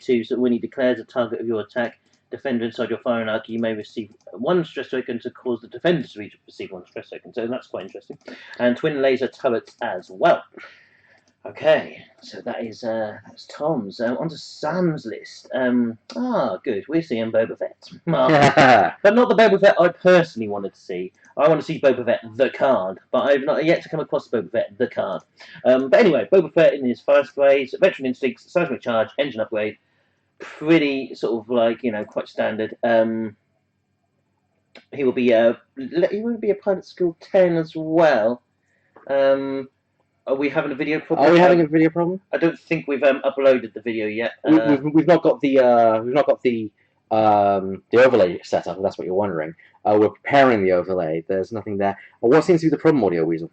2, so when he declares a target of your attack defender inside your firing arc, you may receive 1 stress token to cause the defender to receive 1 stress token. So that's quite interesting. And twin laser turrets as well. Okay, so that's Tom's. On to Sam's list. Good. We're seeing Boba Fett. But not the Boba Fett I personally wanted to see. I want to see Boba Fett the card, but I've not yet to come across Boba Fett the card. But anyway, Boba Fett in his first phase, veteran instincts, seismic charge, engine upgrade, pretty sort of like quite standard. He will be a pilot skill 10 as well. Are we having a video problem? Are we having a video problem? I don't think we've uploaded the video yet. We've not got the overlay set up. If that's what you're wondering. We're preparing the overlay. There's nothing there. What seems to be the problem, Audio Weasel?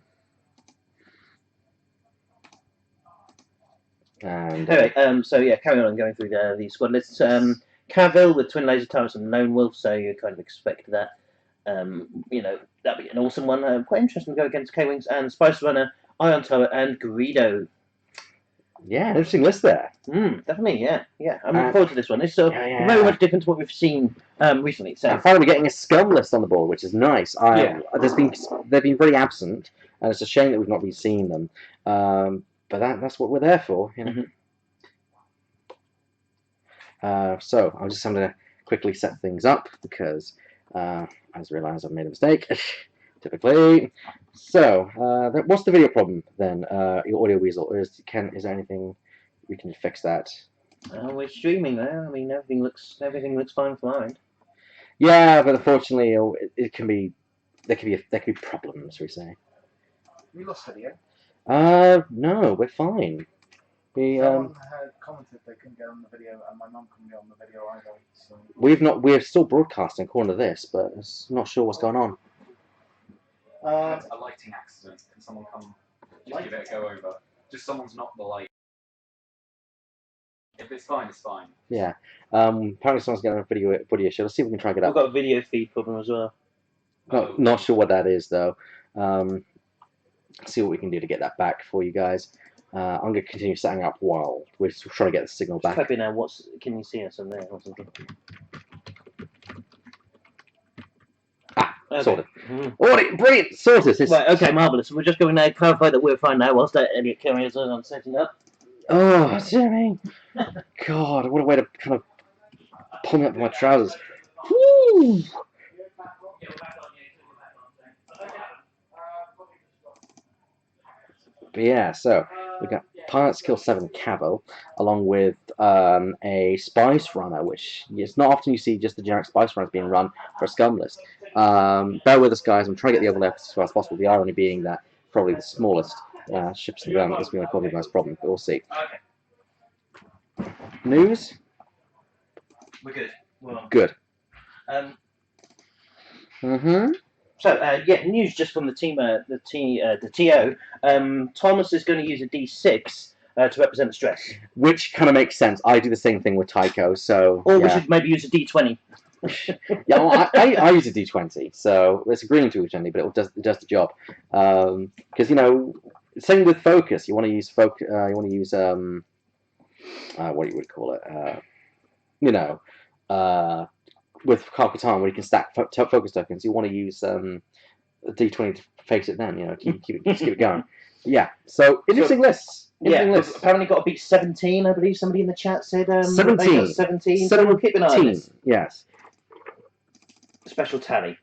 And anyway, so yeah, carry on going through the squad lists. Cavill with twin laser turrets and Lone Wolf, so you kind of expect that. That'd be an awesome one. Quite interesting to go against K-Wings and Spice Runner, Ion Turret, and Greedo. Yeah, interesting list there. Definitely, yeah. I'm looking forward to this one. It's very much different to what we've seen recently. So I'm finally getting a scum list on the board, which is nice. They've been very absent, and it's a shame that we've not been seeing them. But that's what we're there for, So I'm just going to quickly set things up because I just realised I've made a mistake. Typically. So what's the video problem then? Your Audio Weasel, or is there anything we can fix that? We're streaming there. I mean, everything looks fine for mine. Yeah, but unfortunately, there can be problems. We say. We lost video. No, we're fine. Someone had commented they couldn't get on the video, and my mum couldn't get on the video either. So We're still broadcasting according to this, but I'm not sure what's going on. A lighting accident. Can someone come just give it a go over? Just someone's knocked the light. If it's fine, it's fine. Yeah. Apparently someone's getting a video issue. Let's see if we can track it up. We've got a video feed problem as well. Not sure what that is though. See what we can do to get that back for you guys. I'm going to continue setting up while we're trying to get the signal back. Type in now, can you see us on there or something? Okay. Sorted. Brilliant! Sorted! Right, okay, marvellous. We're just going to clarify that we're fine now whilst Elliot carries on setting up. Oh, Jimmy! God, what a way to kind of pull me up with my trousers. Woo! But yeah, so we've got Pilot Skill 7 Cavill, along with a Spice Runner, which it's not often you see just the generic Spice Runners being run for a scum list. Bear with us, guys. I'm trying to get the overlap as far as possible. The irony being that probably the smallest ships in the ground is going to cause the most problem, but we'll see. Okay. News? We're good. Well, good. So news just from the team, the TO. Thomas is going to use a D6 to represent the stress, which kind of makes sense. I do the same thing with Tycho, so. Or we should maybe use a D20. Yeah, well, I use a D20, so it's agreeing to each other, but it does the job. Because same with focus. You want to use what you would call it. With Carcaton, where you can stack focus tokens, you want to use a D20 to face it. Then keep it going. Yeah. So interesting lists. Lists. Apparently got to beat 17. I believe somebody in the chat said 17. 17. So we'll keep an eye on this. Yes. Special tally.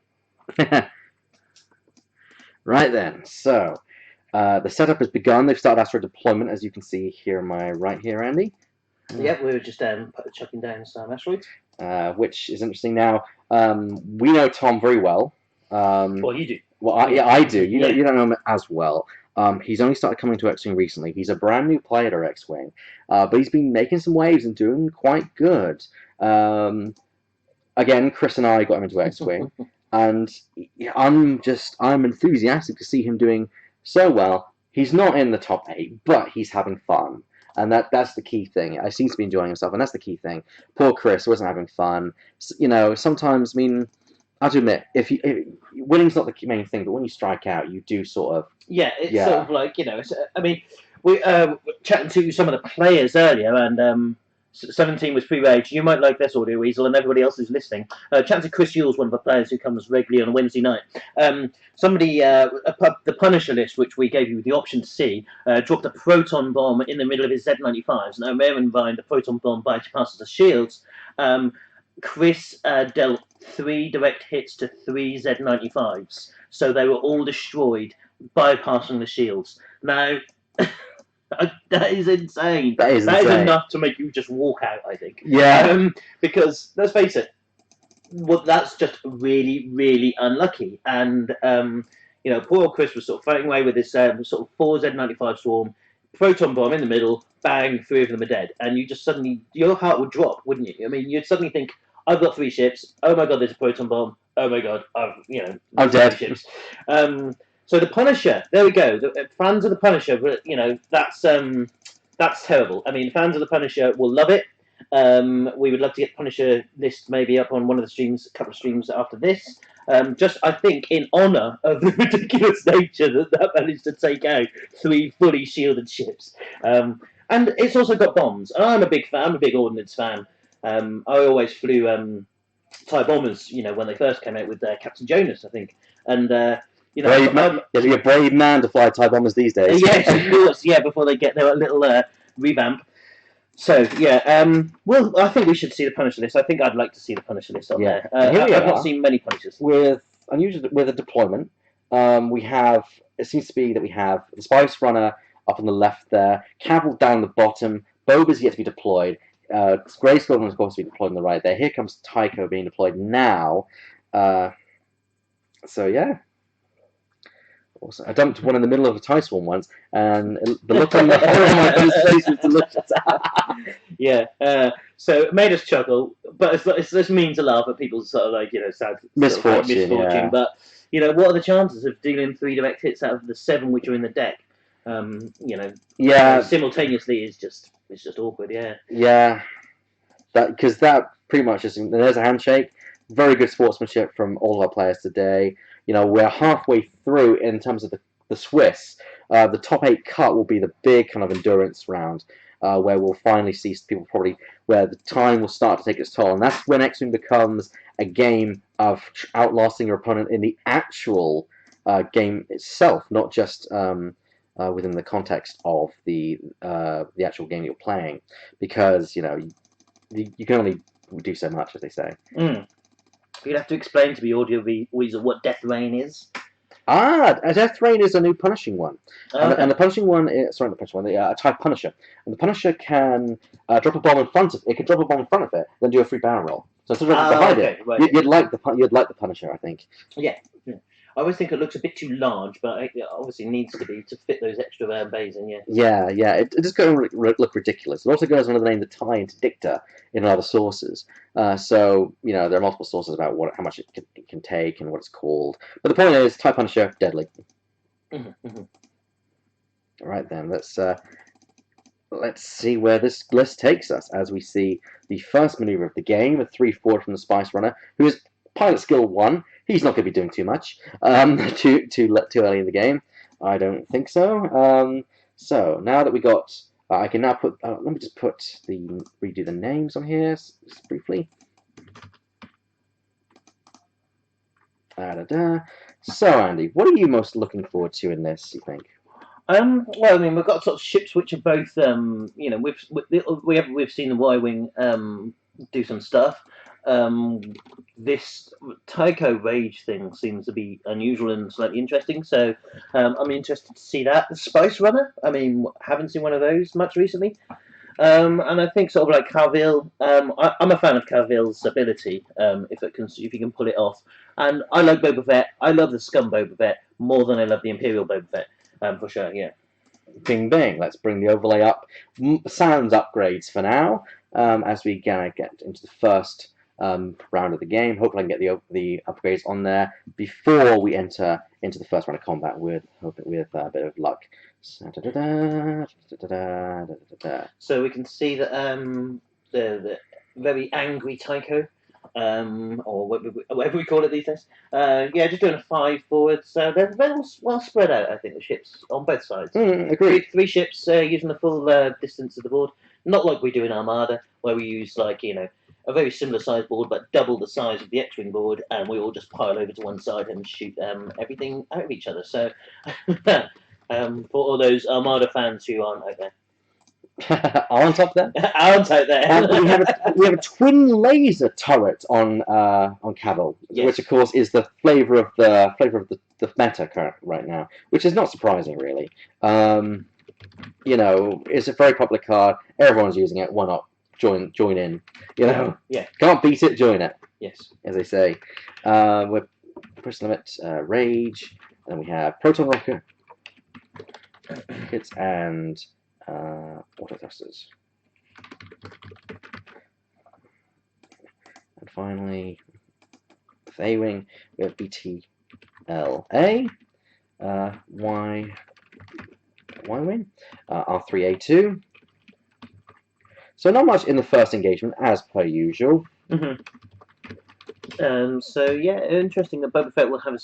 Right then. So the setup has begun. They've started asteroid deployment, as you can see here on my right here, Andy. Yeah, we were just chucking down some asteroids. Which is interesting. Now, we know Tom very well. Well, you do. Well, I do. You don't know him as well. He's only started coming to X-Wing recently. He's a brand new player to X-Wing, but he's been making some waves and doing quite good. Again, Chris and I got him into X-Wing, and I'm enthusiastic to see him doing so well. He's not in the top 8, but he's having fun. And that's the key thing. He seems to be enjoying himself, and that's the key thing. Poor Chris wasn't having fun. Sometimes, I have to admit, winning's not the main thing, but when you strike out, you do sort of... Yeah, it's sort of like, we were chatting to some of the players earlier, and 17 was pre-rage. You might like this, Audio Weasel, and everybody else who's listening. Chancy Chris Yule's one of the players who comes regularly on a Wednesday night. The Punisher list, which we gave you the option to see, dropped a proton bomb in the middle of his Z95s. Now, bear in mind, the proton bomb bypasses the shields. Chris dealt 3 direct hits to 3 Z95s, so they were all destroyed, bypassing the shields. Now, that is insane. That is That is insane. enough to make you just walk out, I think. Yeah. Because, let's face it, that's just really, really unlucky. And, poor old Chris was sort of fighting away with this sort of 4 Z95 swarm, proton bomb in the middle, bang, 3 of them are dead. And you just suddenly, your heart would drop, wouldn't you? I mean, you'd suddenly think, I've got 3 ships. Oh my god, there's a proton bomb. Oh my god, I'm dead. 3 ships. So the Punisher, there we go. The fans of the Punisher, that's terrible. I mean, fans of the Punisher will love it. We would love to get Punisher list maybe up on one of the streams, a couple of streams after this. I think, in honour of the ridiculous nature that managed to take out 3 fully shielded ships. And it's also got bombs. I'm a big fan. I'm a big Ordnance fan. I always flew TIE bombers, when they first came out with Captain Jonas, I think. And you have to be a brave man to fly TIE bombers these days. yes, of course. Yeah, before they get their little revamp. So yeah, well, I think we should see the Punisher list. I think I'd like to see the Punisher list on there. Here we I've are. not seen many Punishers. With a deployment, we have. It seems to be that we have the Spice Runner up on the left there, Cavill down the bottom. Boba's yet to be deployed. Grey Squadron is supposed to be deployed on the right there. Here comes Tycho being deployed now. So yeah. Also, I dumped one in the middle of a TIE swarm once, and the look on the horror on my face was delicious. Yeah. So it made us chuckle, but this means a lot, but people's sort of sad Misfortune, yeah. But what are the chances of dealing 3 direct hits out of the 7 which are in the deck? Yeah. Simultaneously is just awkward. Yeah. Yeah. Because that pretty much is. There's a handshake. Very good sportsmanship from all of our players today. We're halfway through in terms of the Swiss. The top 8 cut will be the big kind of endurance round, where we'll finally see people where the time will start to take its toll, and that's when X-Wing becomes a game of outlasting your opponent in the actual game itself, not just within the context of the actual game you're playing, because you can only do so much, as they say. You'd have to explain to me, Audio Weasel, what Death Rain is. A Death Rain is a new punishing one. Okay. And the punishing one is, sorry, the punishing one, a TIE Punisher. And the Punisher can drop a bomb in front of it. It can drop a bomb in front of it, then do a free barrel roll. So instead of behind it, right. you'd like the Punisher, I think. Yeah. I always think it looks a bit too large, but it obviously needs to be to fit those extra bays in. Yeah. It just going to look ridiculous. It also goes under the name the TIE Interdictor in other sources. So there are multiple sources about how much it can take and what it's called. But the point is, TIE Punisher, deadly. Mm-hmm. All right then, let's see where this list takes us as we see the first maneuver of the game, a 3 forward from the Spice Runner, who is pilot skill 1. He's not going to be doing too much too early in the game. I don't think so. So now that we got, I can now put. Let me just redo the names on here just briefly. So Andy, what are you most looking forward to in this? You think? Well, I mean, we've got sort of ships which are both, we've seen the Y-wing do some stuff. This Tycho Rage thing seems to be unusual and slightly interesting, so I'm interested to see that. The Spice Runner, I mean, haven't seen one of those much recently. And I think sort of like Cavill, I'm a fan of Cavill's ability, if he can pull it off. And I like Boba Fett. I love the scum Boba Fett more than I love the Imperial Boba Fett, for sure, yeah. Bing bing, let's bring the overlay up. Sans upgrades for now, as we get into the first round of the game. Hopefully I can get the upgrades on there before we enter into the first round of combat with a bit of luck. So we can see that the very angry Tycho, or whatever we call it these days. Just doing a 5 forward. So they're very well spread out, I think, the ships on both sides. Agreed. 3 ships using the full distance of the board. Not like we do in Armada, where we use like a very similar size board but double the size of the X-wing board, and we all just pile over to one side and shoot everything out of each other. So for all those Armada fans who aren't out there. On top there, Aren't out there. we have a twin laser turret on Cavill, Yes. which of course is the flavor of the meta current right now, which is not surprising really. It's a very popular card. Everyone's using it. Why not join in? Yeah. Can't beat it, join it, Yes. as they say. We're press limit, rage, and we have proton rocket, rockets, and auto thrusters. And finally, with A-Wing, we have BTLA, Y-Wing, R3A2. So not much in the first engagement, as per usual. So yeah, interesting that Boba Fett will have a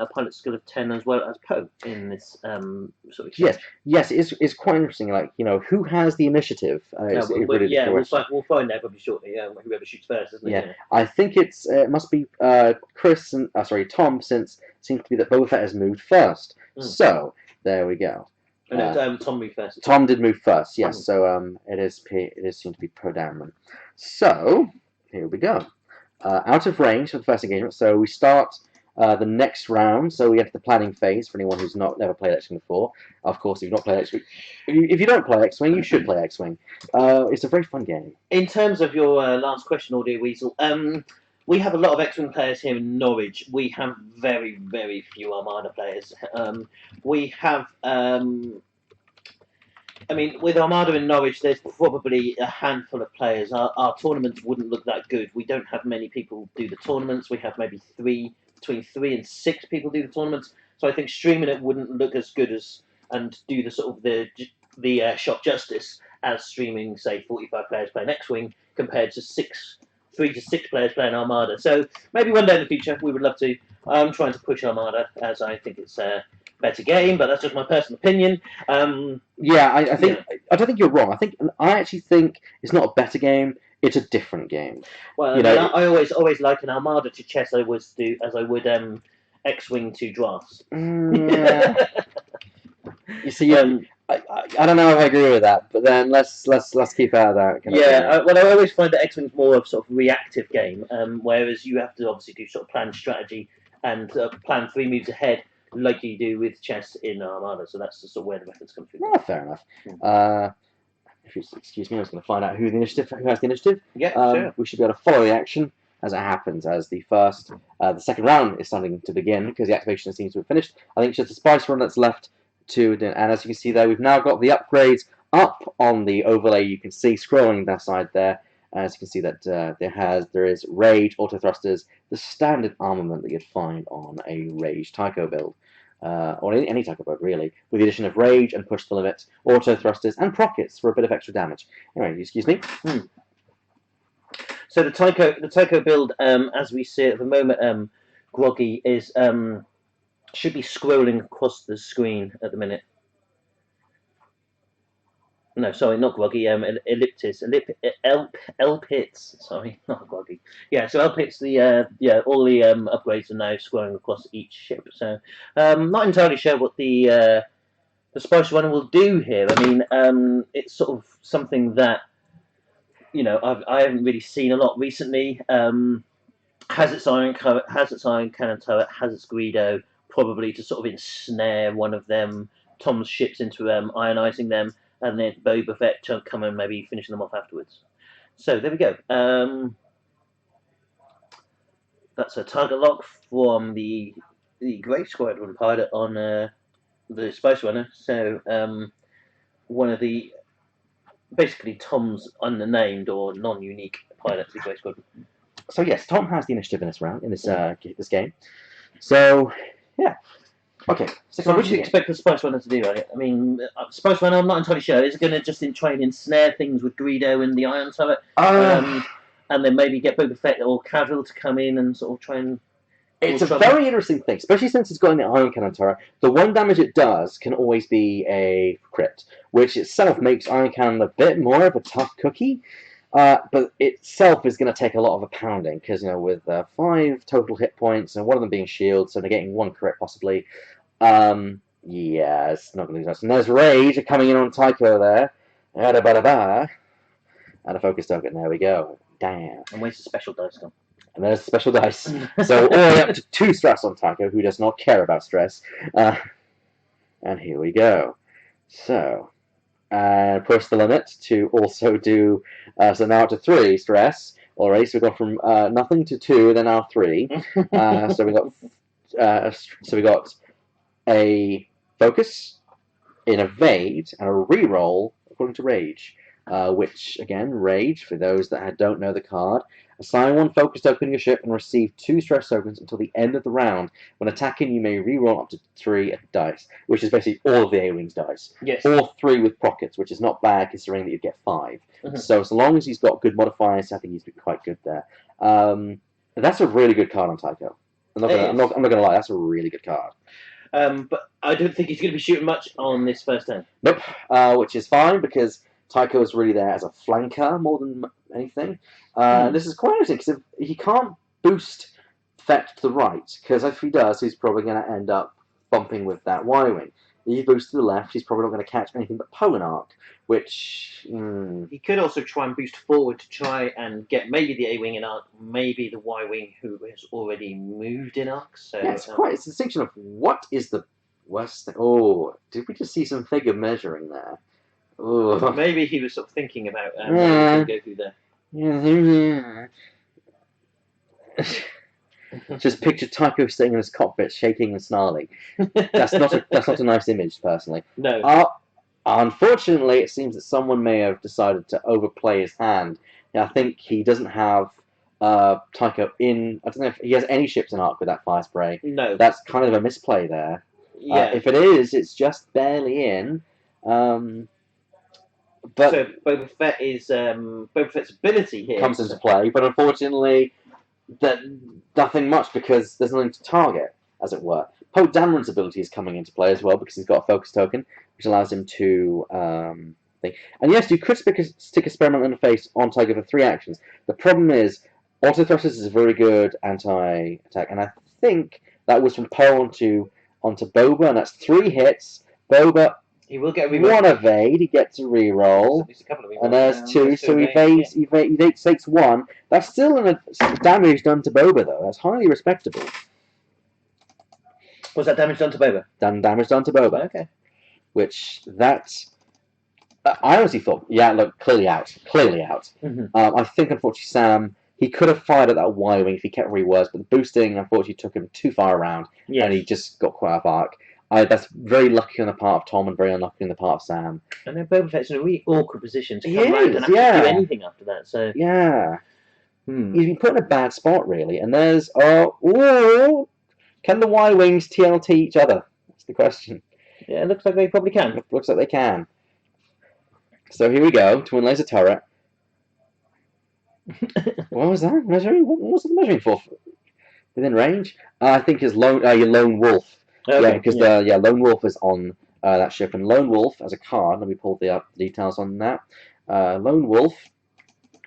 pilot skill of 10 as well as Poe in this sort of exchange. Yes, it's quite interesting. Like, who has the initiative? It's really the question. We'll find out probably shortly. Whoever shoots first, isn't it? Yeah, I think it must be Chris and Tom, since it seems to be that Boba Fett has moved first. So there we go. And Tom moved first. Tom did move first, yes. So it is seemed to be Poe Dameron. So here we go. Out of range for the first engagement. So we start the next round. So we enter the planning phase for anyone who's never played X-Wing before. Of course, if you've not played X-Wing, if you don't play X-Wing, you should play X-Wing. It's a very fun game. In terms of your last question, Audio Weasel, we have a lot of X-Wing players here in Norwich. We have very, very few Armada players. We have... with Armada in Norwich, there's probably a handful of players. Our tournaments wouldn't look that good. We don't have many people do the tournaments. We have maybe between 3 and 6 people do the tournaments. So I think streaming it wouldn't look as good and do the sort of the shot justice as streaming, say, 45 players playing X-Wing compared to 3 to 6 players playing Armada. So maybe one day in the future we would love to. I'm trying to push Armada as I think it's better game, but that's just my personal opinion. I don't think you're wrong. I actually think it's not a better game. It's a different game. Well, I always like an Armada to chess. I would X-Wing to drafts. You see, I don't know if I agree with that, but then let's keep out of that. I always find that X-Wing's more of sort of reactive game, whereas you have to obviously do sort of plan strategy and plan 3 moves ahead, like you do with chess in Armada. So that's sort of where the methods come through. Oh, fair enough. If you excuse me, I was going to find out who has the initiative. Yeah, sure. We should be able to follow the action as it happens, as the second round is starting to begin, because the activation seems to have finished. I think it's just the spice run that's left to do, and as you can see there, we've now got the upgrades up on the overlay. You can see scrolling that side there. As you can see that there is Rage, Auto Thrusters, the standard armament that you'd find on a Rage Tycho build. Or any Tycho build really, with the addition of Rage and Push the Limit, Auto Thrusters, and Prockets for a bit of extra damage. Anyway, excuse me. So the Tycho build, as we see it at the moment, Groggy is should be scrolling across the screen at the minute. No, sorry, not Groggy. Elliptis, Elpits. Sorry, not Groggy. Yeah, so Elpits. All the upgrades are now scrolling across each ship. So, not entirely sure what the Spice Runner will do here. I mean, it's sort of something that I haven't really seen a lot recently. Has its iron cannon turret, has its Greedo, probably to sort of ensnare one of them, Tom's ships into ionizing them, and then Boba Fett to come and maybe finishing them off afterwards. So there we go. That's a target lock from the Grey Squadron pilot on the Spice Runner. So one of the basically Tom's unnamed or non-unique pilots, the Grey Squadron. So yes, Tom has the initiative in this round, in this game. So yeah, okay. So what do you expect the Spice Runner to do? Right? I mean, Spice Runner, I'm not entirely sure. Is it going to just try and ensnare things with Greedo and the Iron Turret, and then maybe get Boba Fett or Cavill to come in and sort of try and? It's a very interesting thing, especially since it's got an iron cannon turret. The one damage it does can always be a crit, which itself makes iron cannon a bit more of a tough cookie. But itself is going to take a lot of a pounding because with 5 total hit points and one of them being shield, so negating 1 crit possibly. Yeah, it's not going to do much. And there's Rage coming in on Tycho there. And a focus token. There we go. Damn. And where's the special dice gone? And there's special dice. So all the way up to 2 stress on Tycho, who does not care about stress. And here we go. So, push the limit to also do. So now up to 3 stress already. So we've gone from nothing to 2, then now 3. So we got a focus, an evade, and a reroll according to Rage. Which again, Rage, for those that don't know the card, assign 1 focus token to your ship and receive 2 stress tokens until the end of the round. When attacking, you may reroll up to 3 dice, which is basically all of the A-Wings dice. Yes. Or 3 with pockets, which is not bad considering that you get 5. Mhm. So as long as he's got good modifiers, I think he's been quite good there. That's a really good card on Tycho. I'm not gonna lie, that's a really good card. But I don't think he's going to be shooting much on this first turn. Nope, which is fine because Tycho is really there as a flanker more than anything. This is quite interesting because he can't boost Fett to the right, because if he does, he's probably going to end up bumping with that Y-Wing. If he boosts to the left, he's probably not going to catch anything but Polarnarch, which... He could also try and boost forward to try and get maybe the A-Wing in arc, maybe the Y-Wing who has already moved in arc. So yeah, it's a distinction of what is the worst thing. Oh, did we just see some figure measuring there? Oh. Maybe he was sort of thinking about what he can go through there. Just picture Tycho sitting in his cockpit, shaking and snarling. That's not a nice image, personally. No. Unfortunately, it seems that someone may have decided to overplay his hand. Now, I think he doesn't have Tycho in. I don't know if he has any ships in arc with that fire spray. No. That's kind of a misplay there. Yeah. If it is, it's just barely in. But so Boba Fett is Boba Fett's ability here comes into play, but unfortunately, nothing much because there's nothing to target, as it were. Poe Dameron's ability is coming into play as well because he's got a focus token, which allows him to think. And yes, you could stick experimental interface on Tycho for 3 actions. The problem is, auto thrusters is a very good anti-attack, and I think that was from Poe onto Boba, and that's 3 hits. Boba. He will get a reroll. 1 evade, he gets a reroll. A couple of rerolls. And there's 2, so he takes 1. That's still damage done to Boba, though. That's highly respectable. Was that damage done to Boba? Damage done to Boba. Okay. Which, that's... I honestly thought, yeah, look, clearly out. Clearly out. Mm-hmm. I think, unfortunately, Sam, he could have fired at that Y-Wing if he kept rewords, but the boosting, unfortunately, took him too far around, and he just got quite off arc. That's very lucky on the part of Tom and very unlucky on the part of Sam. And then Boba Fett's in a really awkward position to He come around is, and actually do anything after that. So yeah. He's been put in a bad spot, really. And there's... can the Y-Wings TLT each other? That's the question. Yeah, it looks like they probably can. Looks like they can. So here we go. Twin laser turret. What was that? Measuring? What was it measuring for? Within range? I think it's your Lone Wolf. Okay, yeah, because Lone Wolf is on that ship, and Lone Wolf as a card. Let me pull the details on that. Lone Wolf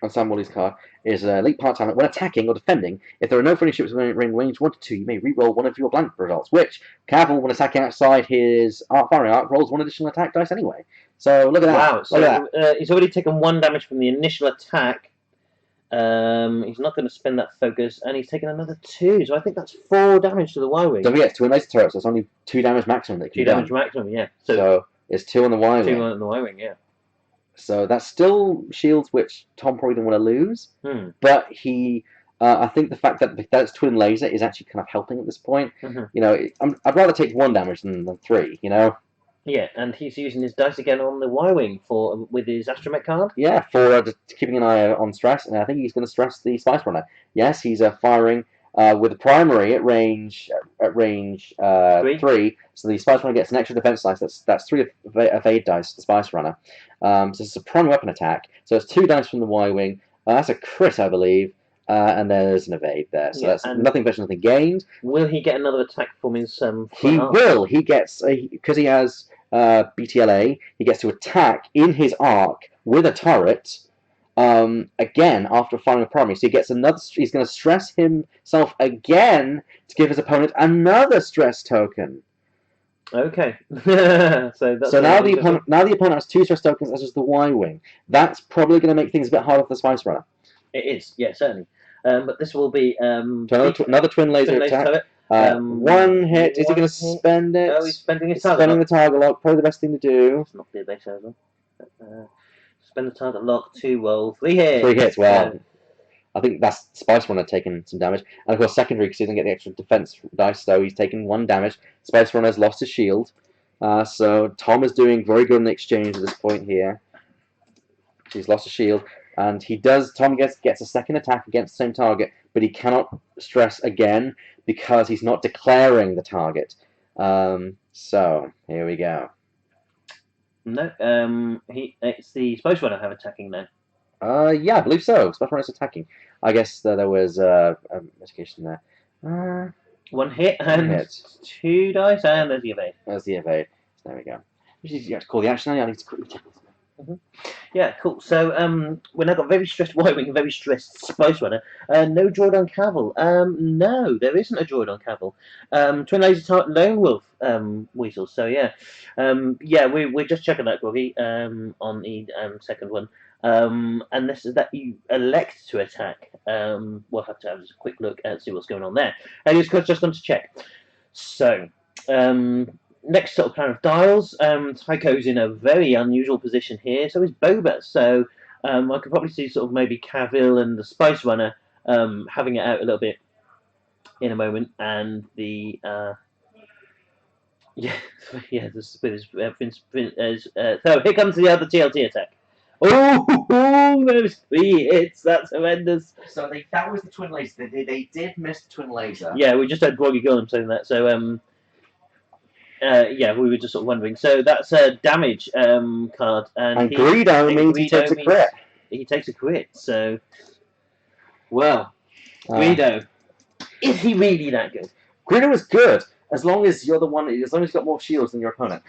on Sam Woolley's card is elite part talent. When attacking or defending, if there are no friendly ships within range 1 to 2, you may reroll 1 of your blank results. Which Cavill, when attacking outside his firing arc, rolls 1 additional attack dice anyway. So look at that. Wow. So he's already taken 1 damage from the initial attack. He's not going to spend that focus, and he's taken another 2. So I think that's 4 damage to the Y-Wing. Don't forget, 2 laser turrets. So it's only 2 damage maximum that can 2 be damage done. maximum, yeah. So it's 2 on the Y-Wing. 2 on the Y-Wing, yeah. So that's still shields which Tom probably didn't want to lose. But he, I think the fact that that's twin laser is actually kind of helping at this point. Mm-hmm. I'd rather take 1 damage than 3. Yeah, and he's using his dice again on the Y-Wing with his Astromech card. Yeah, for keeping an eye on stress, and I think he's going to stress the Spice Runner. Yes, he's firing with the primary at range 3, so the Spice Runner gets an extra defense dice. That's 3 evade dice. The Spice Runner. So it's a primary weapon attack. So it's 2 dice from the Y-Wing. That's a crit, I believe. And there's an evade there. So that's nothing better, nothing gained. Will he get another attack from his He will. He gets because he has BTLA. He gets to attack in his arc with a turret. again after firing a primary. So he gets another. He's going to stress himself again to give his opponent another stress token. Okay. So that's So now the interesting. opponent has 2 stress tokens as is the Y-wing. That's probably going to make things a bit harder for the Spice Runner. It is, yeah, certainly. But this will be So another twin laser twin laser attack. turret. 1 hit. Is he one going to hit. spend it? Oh, he's spending his He's target spending lock. the target lock. Probably the best thing to do. It's not the base as well. Spend the target lock, 2 roll, 3 hits. 3 hits. Well, So, I think that's Spice Runner taking some damage, and of course secondary because he doesn't get the extra defense dice, so he's taken 1 damage. Spice Runner's lost his shield, so Tom is doing very good in the exchange at this point here. He's lost a shield, and he does. Tom gets a second attack against the same target, but he cannot stress again because he's not declaring the target. So here we go. no, it's the Spice Runner have attacking now. Yeah, I believe so. Spice Runner's attacking. I guess there was a mitigation there. 1 hit and hit. 2 dice, and there's the evade. There's the evade. So there we go. You have to call the action. I need to quickly check this. Yeah, cool. So when I got very stressed Y-wing and very stressed Spice Runner, no droid on Cavill. No, there isn't a droid on Cavill. Twin laser turret Lone Wolf Weasel. So yeah, we're just checking that, Groggy, on the second one. And this is that you elect to attack. We'll have to have a quick look and see what's going on there. And just going to check. So. Next sort of plan of dials, Tycho's in a very unusual position here, so is Boba. So I could probably see sort of maybe Cavill and the Spice Runner having it out a little bit in a moment, and the so here comes the other TLT attack. Oh, those 3 hits, that's horrendous. So that was the twin laser. They did miss the twin laser. Yeah, we just had Groggy Gillum saying that. So we were just sort of wondering. So that's a damage card, and Greedo means he takes a crit. He takes a crit. So, well, Greedo, is he really that good? Greedo is good as long as you're the one. As long as you've got more shields than your opponent.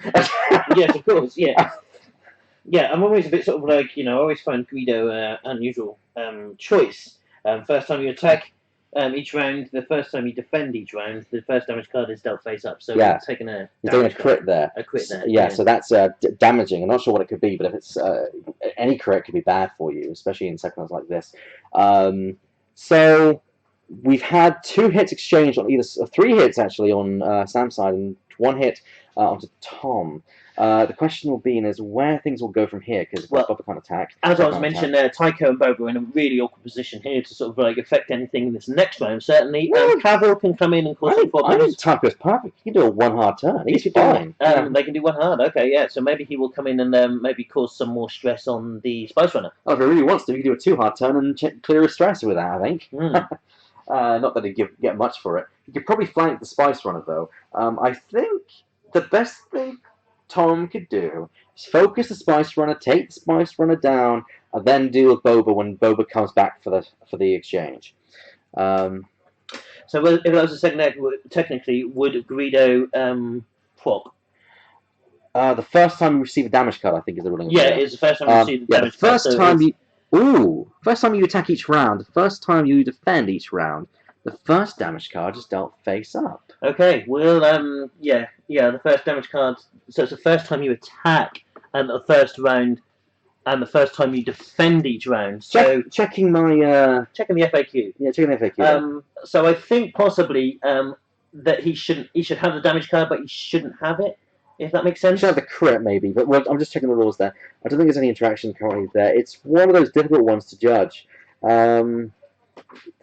Yes, of course. Yeah, yeah. I'm always a bit sort of like I always find Greedo unusual choice. First time you attack. Each round, the first time you defend each round, the first damage card is dealt face up. So yeah, you're taking a crit there. A crit there. Yeah, so that's damaging. I'm not sure what it could be, but if it's any crit could be bad for you, especially in second rounds like this. So we've had 2 hits exchanged on either 3 hits actually on Sam's side and 1 hit onto Tom. The question will be is where things will go from here because Boba can't attack. As I was mentioning there, Tycho and Boba are in a really awkward position here to sort of like affect anything in this next round. Certainly, Cavill can come in and cause some problems. I think Tycho's perfect. He can do a 1 hard turn. He's fine. They can do 1 hard. Okay, yeah. So maybe he will come in and maybe cause some more stress on the Spice Runner. Oh, if he really wants to, he can do a 2 hard turn and clear his stress with that. I think. Not that he'd get much for it. He could probably flank the Spice Runner though. I think the best thing Tom could do is focus the Spice Runner, take the Spice Runner down, and then deal with Boba when Boba comes back for the exchange. So if that was a second act, technically, would Greedo prop? The first time you receive a damage card, I think, is the ruling. Yeah, it's the first time you receive the damage card. First time you attack each round, the first time you defend each round, the first damage card is dealt face up. Okay, well, the first damage card. So it's the first time you attack, and the first round, and the first time you defend each round. So checking the FAQ. Yeah, checking the FAQ. So I think possibly that he should have the damage card, but he shouldn't have it. If that makes sense. He should have the crit maybe, but I'm just checking the rules there. I don't think there's any interaction currently there. It's one of those difficult ones to judge.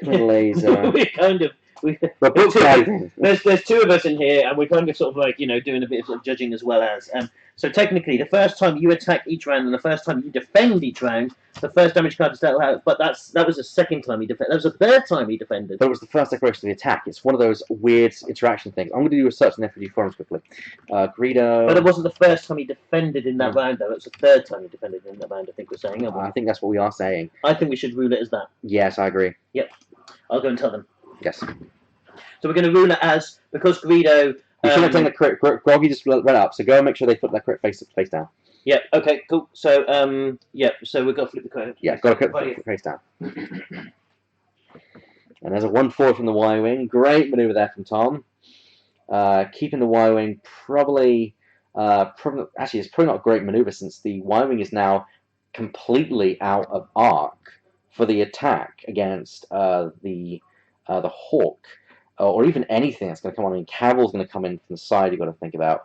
Laser. We're kind of. There's 2 of us in here, and we're kind of sort of like doing a bit of, sort of judging as well as. So technically, the first time you attack each round and the first time you defend each round, the first damage card is dealt out. But that was the second time he defended. That was the third time he defended. But it was the first declaration of the attack. It's one of those weird interaction things. I'm going to do research on FAQ forums quickly. Greedo. But it wasn't the first time he defended in that round, though. It was the third time he defended in that round. I think we're saying. I think that's what we are saying. I think we should rule it as that. Yes, I agree. Yep. I'll go and tell them. Yes. So we're going to rule it as because Greedo. You shouldn't have taken the crit. Groggy just read up, so go and make sure they put that crit face down. Yeah. Okay. Cool. So yeah. So we've got to flip the code. Yeah, got to put the face down. And there's a 1-4 from the Y-wing. Great maneuver there from Tom. Keeping the Y-wing probably actually it's probably not a great maneuver since the Y-wing is now completely out of arc for the attack against the Hawk, or even anything that's going to come on. I mean, Cavill's going to come in from the side. You've got to think about.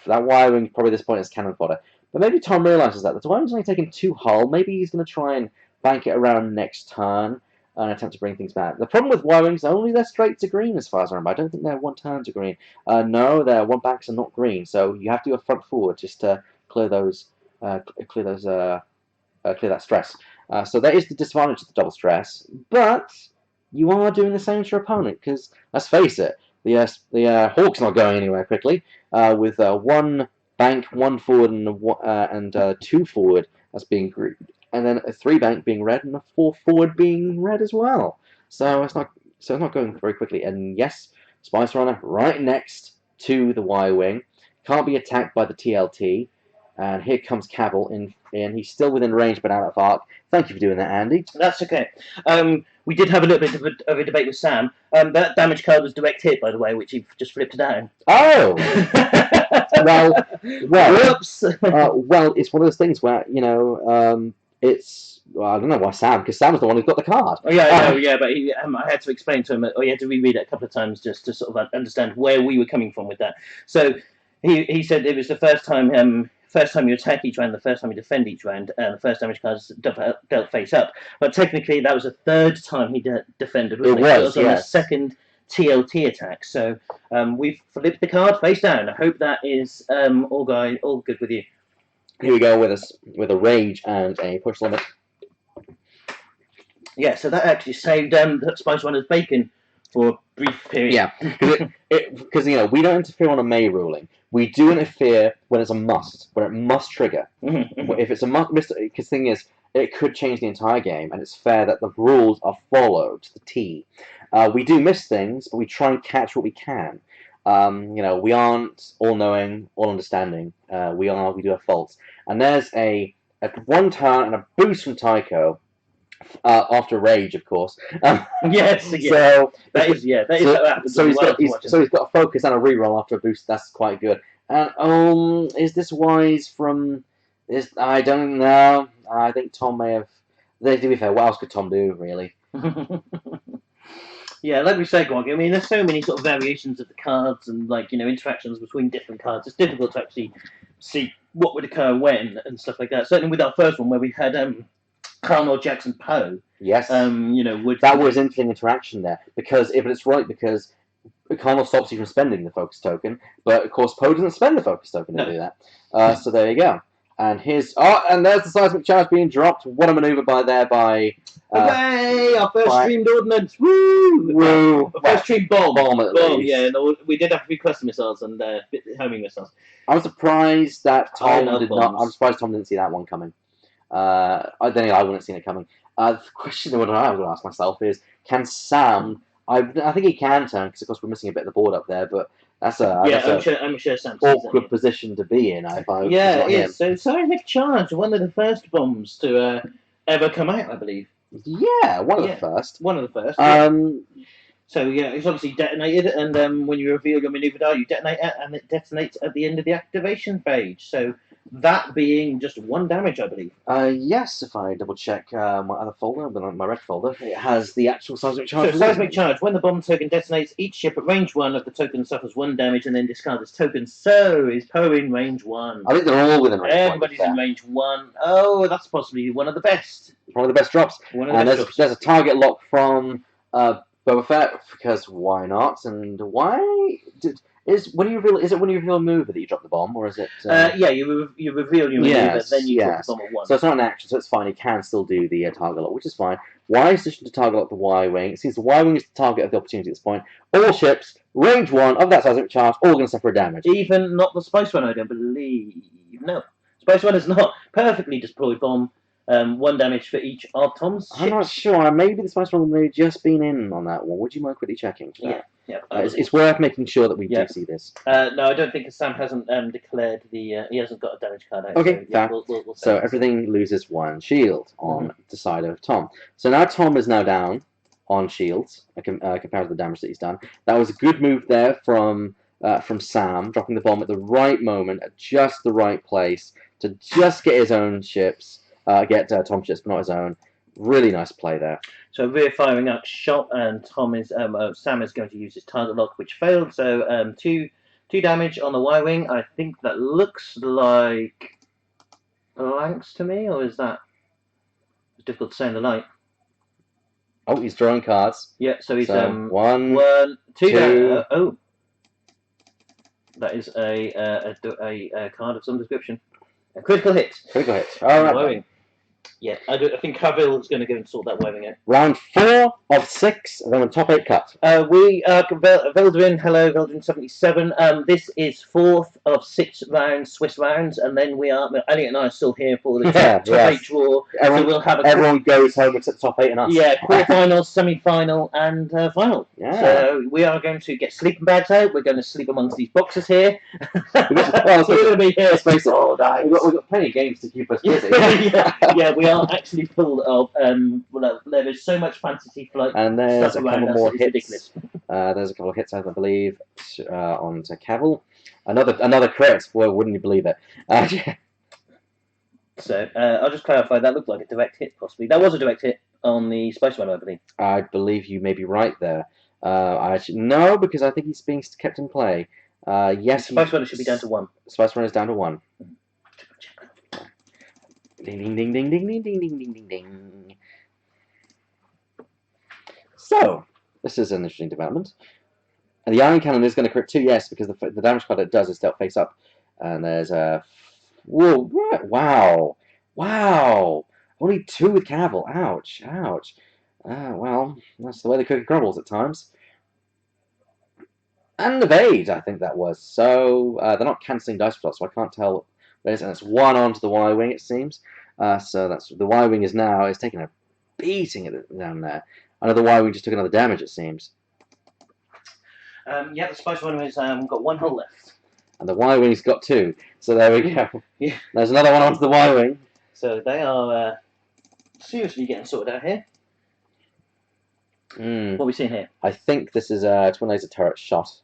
That Y-wing probably at this point is cannon fodder. But maybe Tom realizes that the Y-wing's only taken 2 hull. Maybe he's going to try and bank it around next turn and attempt to bring things back. The problem with Y-wings, only they're straight to green as far as I remember. I don't think they're 1 turn to green. No, they're 1 backs and not green. So you have to do a front forward just to clear those, clear that stress. So that is the disadvantage of the double stress. But you are doing the same to your opponent because let's face it, the Hawk's not going anywhere quickly. With 1 bank, 1 forward, and 2 forward that's being green, and then a 3 bank being red, and a 4 forward being red as well. So it's not going very quickly. And yes, Spice Runner right next to the Y-wing, can't be attacked by the TLT. And here comes Cavill in, and he's still within range but out of arc. Thank you for doing that, Andy. That's okay. We did have a little bit of a debate with Sam. That damage card was direct hit, by the way, which he just flipped down. Oh! well, Whoops! well, it's one of those things where, it's... Well, I don't know why Sam, because Sam's the one who's got the card. Oh, yeah, I know, yeah, but I had to explain to him, or he had to reread it a couple of times just to sort of understand where we were coming from with that. So he said it was the first time you attack each round, the first time you defend each round, and the first damage card is dealt face up. But technically, that was the 3rd time he defended. Wasn't it? It was on the 2nd TLT attack. So we've flipped the card face down. I hope that is all good with you. Here we go with a rage and a push limit. Yeah, so that actually saved Spice Runner's bacon for a brief period. Yeah, because we don't interfere on a May ruling. We do interfere when it's a must, when it must trigger. If it's a must, because the thing is, it could change the entire game, and it's fair that the rules are followed to the T. We do miss things, but we try and catch what we can. We aren't all-knowing, all-understanding. We do have faults. And there's a 1 turn and a boost from Tycho. After rage, of course. Yes. So that is what happens. So he's got a focus and a reroll after a boost. That's quite good. And is this wise from? I don't know. I think Tom may have. To be fair, what else could Tom do, really? Yeah, like we said, Grog, I mean, there's so many sort of variations of the cards and interactions between different cards. It's difficult to actually see what would occur when and stuff like that. Certainly with our first one, where we had Colonel Jackson Poe. Yes. That was interesting interaction there because if it's right, because Colonel stops you from spending the focus token, but of course Poe doesn't spend the focus token to do that. So there you go. And there's the seismic charge being dropped. What a maneuver by. Hooray! Our first streamed ordnance. Woo! Woo! Our first streamed bomb. At least. Yeah. No, we did have 3 cluster missiles and homing missiles. I'm surprised that Tom did not. bombs. I'm surprised Tom didn't see that one coming. I wouldn't have seen it coming. The question that I would ask myself is, can Sam? I think he can turn because of course we're missing a bit of the board up there, but that's I'm sure Sam sees awkward it. position to be in. It is. So seismic charge, one of the first bombs to ever come out, I believe. Yeah, one of the first. One of the first. So it's obviously detonated, and when you reveal your maneuver die, you detonate it, and it detonates at the end of the activation phase. So that being just 1 damage, I believe. Yes, if I double check my other folder, my red folder, it has the actual seismic charge. So seismic charge, when the bomb token detonates, each ship at range 1 of the token suffers 1 damage and then discards its token. So is Poe in range 1. I think they're all within range 1. Everybody's in range 1. Oh, that's possibly one of the best. One of the best drops. There's a target lock from Boba Fett, because why not? And is it when you reveal a maneuver that you drop the bomb, or is it? You reveal your maneuver, then you drop the bomb at 1. So it's not an action, so it's fine. He can still do the target lock, which is fine. Wise decision to target lock the Y-wing. It seems the Y-wing is the target of the opportunity at this point. All ships, range 1 of that seismic charge, all going to suffer damage. Even not the Spice Runner, I don't believe. No, Spice Runner's not. Perfectly deployed bomb. 1 damage for each of Tom's ships. I'm not sure. Maybe the Spice Runner may have just been in on that one. Would you mind quickly checking? Yeah. Yeah. It's worth making sure that we Yeah. do see this. No, I don't think Sam hasn't declared the. He hasn't got a damage card out. Okay, so, yeah, fair. we'll So say everything loses 1 shield on the side of Tom. So now Tom is now down on shields compared to the damage that he's done. That was a good move there from Sam, dropping the bomb at the right moment, at just the right place to just get his own ships, get Tom's ships, but not his own. Really nice play there. So rear firing up shot, and Sam is going to use his target lock, which failed. So 2 damage on the Y wing. I think that looks like blanks to me, or is that it's difficult to say in the light? Oh, he's drawing cards. Yeah. So he's So, 1, 2. two. Oh, that is a card of some description. A critical hit. Critical hit. All right. Y-wing. Yeah, I think Cavill is going to go and sort that Y-wing out. Round 4 of 6, and then the top 8 cut. We Veldrin, hello, Veldrin 77. This is 4th of 6 rounds, Swiss rounds, and then we are. Elliot and I are still here for the top 8 draw. Everyone, so we'll have everyone goes home except the top 8 and us. Yeah, quarterfinal, semi-final, and final. Yeah. So we are going to get sleeping bags out. We're going to sleep amongst these boxes here. Well, so we're going to be here. Let's face it, all night. we've got plenty of games to keep us busy. yeah, we are actually full of. There is so much Fantasy Flight And there's stuff a around couple us. more It's hits. ridiculous. There's a couple of hits, I believe, onto Cavill. Another crit. Boy, wouldn't you believe it? So I'll just clarify. That looked like a direct hit, possibly. That was a direct hit on the Spice Runner, I believe. I believe you may be right there. I actually no, because I think he's being kept in play. Yes, Spice Runner should be down to 1. Spice Runner is down to 1. Ding ding ding ding ding ding ding ding ding ding ding. So this is an interesting development. And the Iron Cannon is going to crit 2, yes, because the damage card it does is dealt face up. And there's a whoa, wow, only 2 with Cavill. Ouch. Well, that's the way the cookie crumbles at times. And evade, I think that was. So they're not cancelling dice shots, so I can't tell. And it's 1 onto the Y wing, it seems. So that's the Y wing is taking a beating down there. Another Y wing just took another damage, it seems. Yeah, the Spice Runner has got 1 hull left. And the Y wing's got 2. So there we go. Yeah. There's another one onto the Y wing. So they are seriously getting sorted out here. What are we seeing here? I think this is a twin laser turret shot.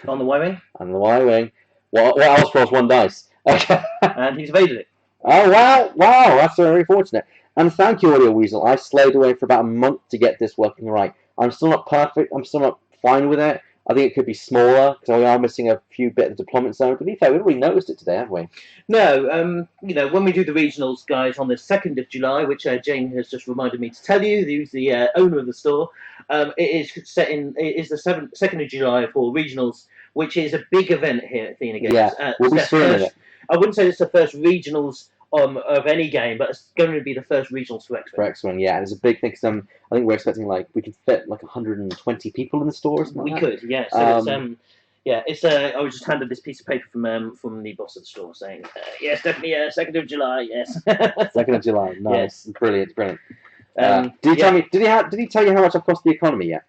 On the Y-wing? And the Y-wing. What else rolls 1 dice? Okay. And he's evaded it. Oh, wow, that's very fortunate. And thank you, Audio Weasel. I slaved away for about a month to get this working right. I'm still not perfect. I'm still not fine with it. I think it could be smaller, because we are missing a few bits of deployment zone. To be fair, we've already noticed it today, haven't we? No, when we do the regionals, guys, on the 2nd of July, which Jane has just reminded me to tell you, who's the owner of the store, it is the 2nd of July for regionals, which is a big event here at Athena Games. Yeah, we'll be streaming it. I wouldn't say it's the first regionals of any game, but it's going to be the first regionals for X-Men. For X-Men, yeah, and it's a big thing, because I think we're expecting, we could fit 120 people in the store or something We like could, yeah. So it's I was just handed this piece of paper from the boss of the store saying, yes, definitely, 2nd of July, yes. 2nd of July, nice, Yes. brilliant. Did Did he tell you how much I've cost the economy yet?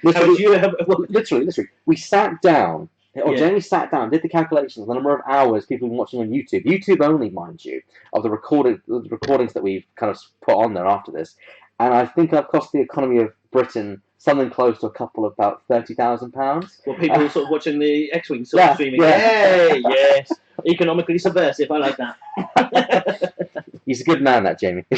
Literally, we sat down. Jamie sat down, did the calculations, the number of hours people have been watching on YouTube. YouTube only, mind you, of the recordings that we've kind of put on there after this. And I think I've cost the economy of Britain something close to a couple of about £30,000. Well, people sort of watching the X-Wing sort of streaming. Yeah. Hey, yes. Economically subversive, I like that. He's a good man, that Jamie. He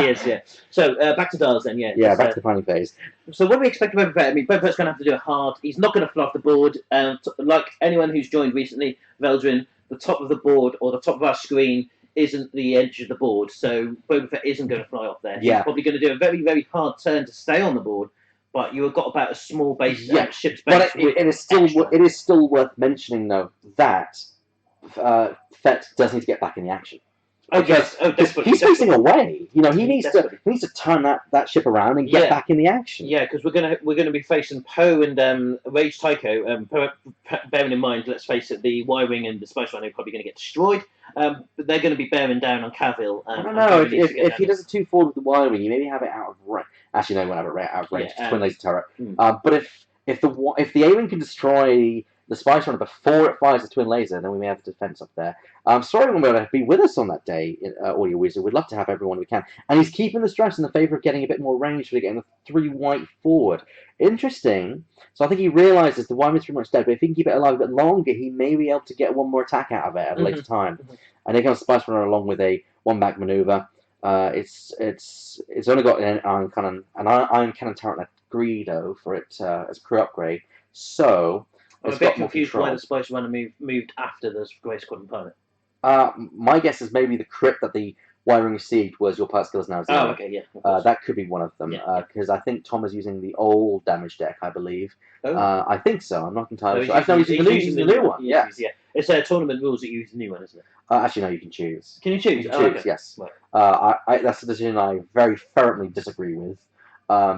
is, yeah. So, back to Dars then, yeah. Yeah, back to the planning phase. So what do we expect of Boba Fett? I mean, Boba Fett's going to have to do it hard. He's not going to fly off the board. Like anyone who's joined recently, Veldrin, the top of the board or the top of our screen isn't the edge of the board. So Boba Fett isn't going to fly off there. Yeah. He's probably going to do a very, very hard turn to stay on the board. But you have got about a small base, ship's base. But it is still worth mentioning, though, that Fett does need to get back in the action. Oh yes, desperately. He's facing away. He needs to turn that ship around and get back in the action. Yeah, because we're gonna be facing Poe and Rage Tycho. Bearing in mind, let's face it, the Y-wing and the Spice Runner are probably going to get destroyed. But they're going to be bearing down on Cavill. I don't and know. Cavill needs If, to get if down he this. does a 2 forward with the Y-wing, you maybe have it out of range. Actually, no, you won't have it out of range. Yeah, It's twin laser turret. Mm. But if the A-wing can destroy the Spice Runner before it fires the twin laser, then we may have a defense up there. Sorry, we're going to be with us on that day, Audio Wizard. We'd love to have everyone we can. And he's keeping the stress in the favour of getting a bit more range for getting the 3 white forward. Interesting. So I think he realises the Y-wing's pretty much dead, but if he can keep it alive a bit longer, he may be able to get one more attack out of it at a later time. And here comes Spice Runner along with a 1-back manoeuvre. It's only got an iron cannon turret and a Greedo for it as a crew upgrade. So I'm it's a bit got more confused control. why the Spice Runner moved after the Grey Squadron pilot. My guess is maybe the crypt that the Y-wing received was your part skill is now 0. Oh, okay, yeah. of course. That could be one of them, Yeah. because I think Tom is using the old damage deck, I believe. Oh. I think so. I'm not entirely No, sure. Actually, no, he's using the new one. Yeah. Yeah. It's tournament rules that you use the new one, isn't it? Actually, no, you can choose. Can you choose? You can Oh, choose, okay. yes. Right. That's a decision I very fervently disagree with,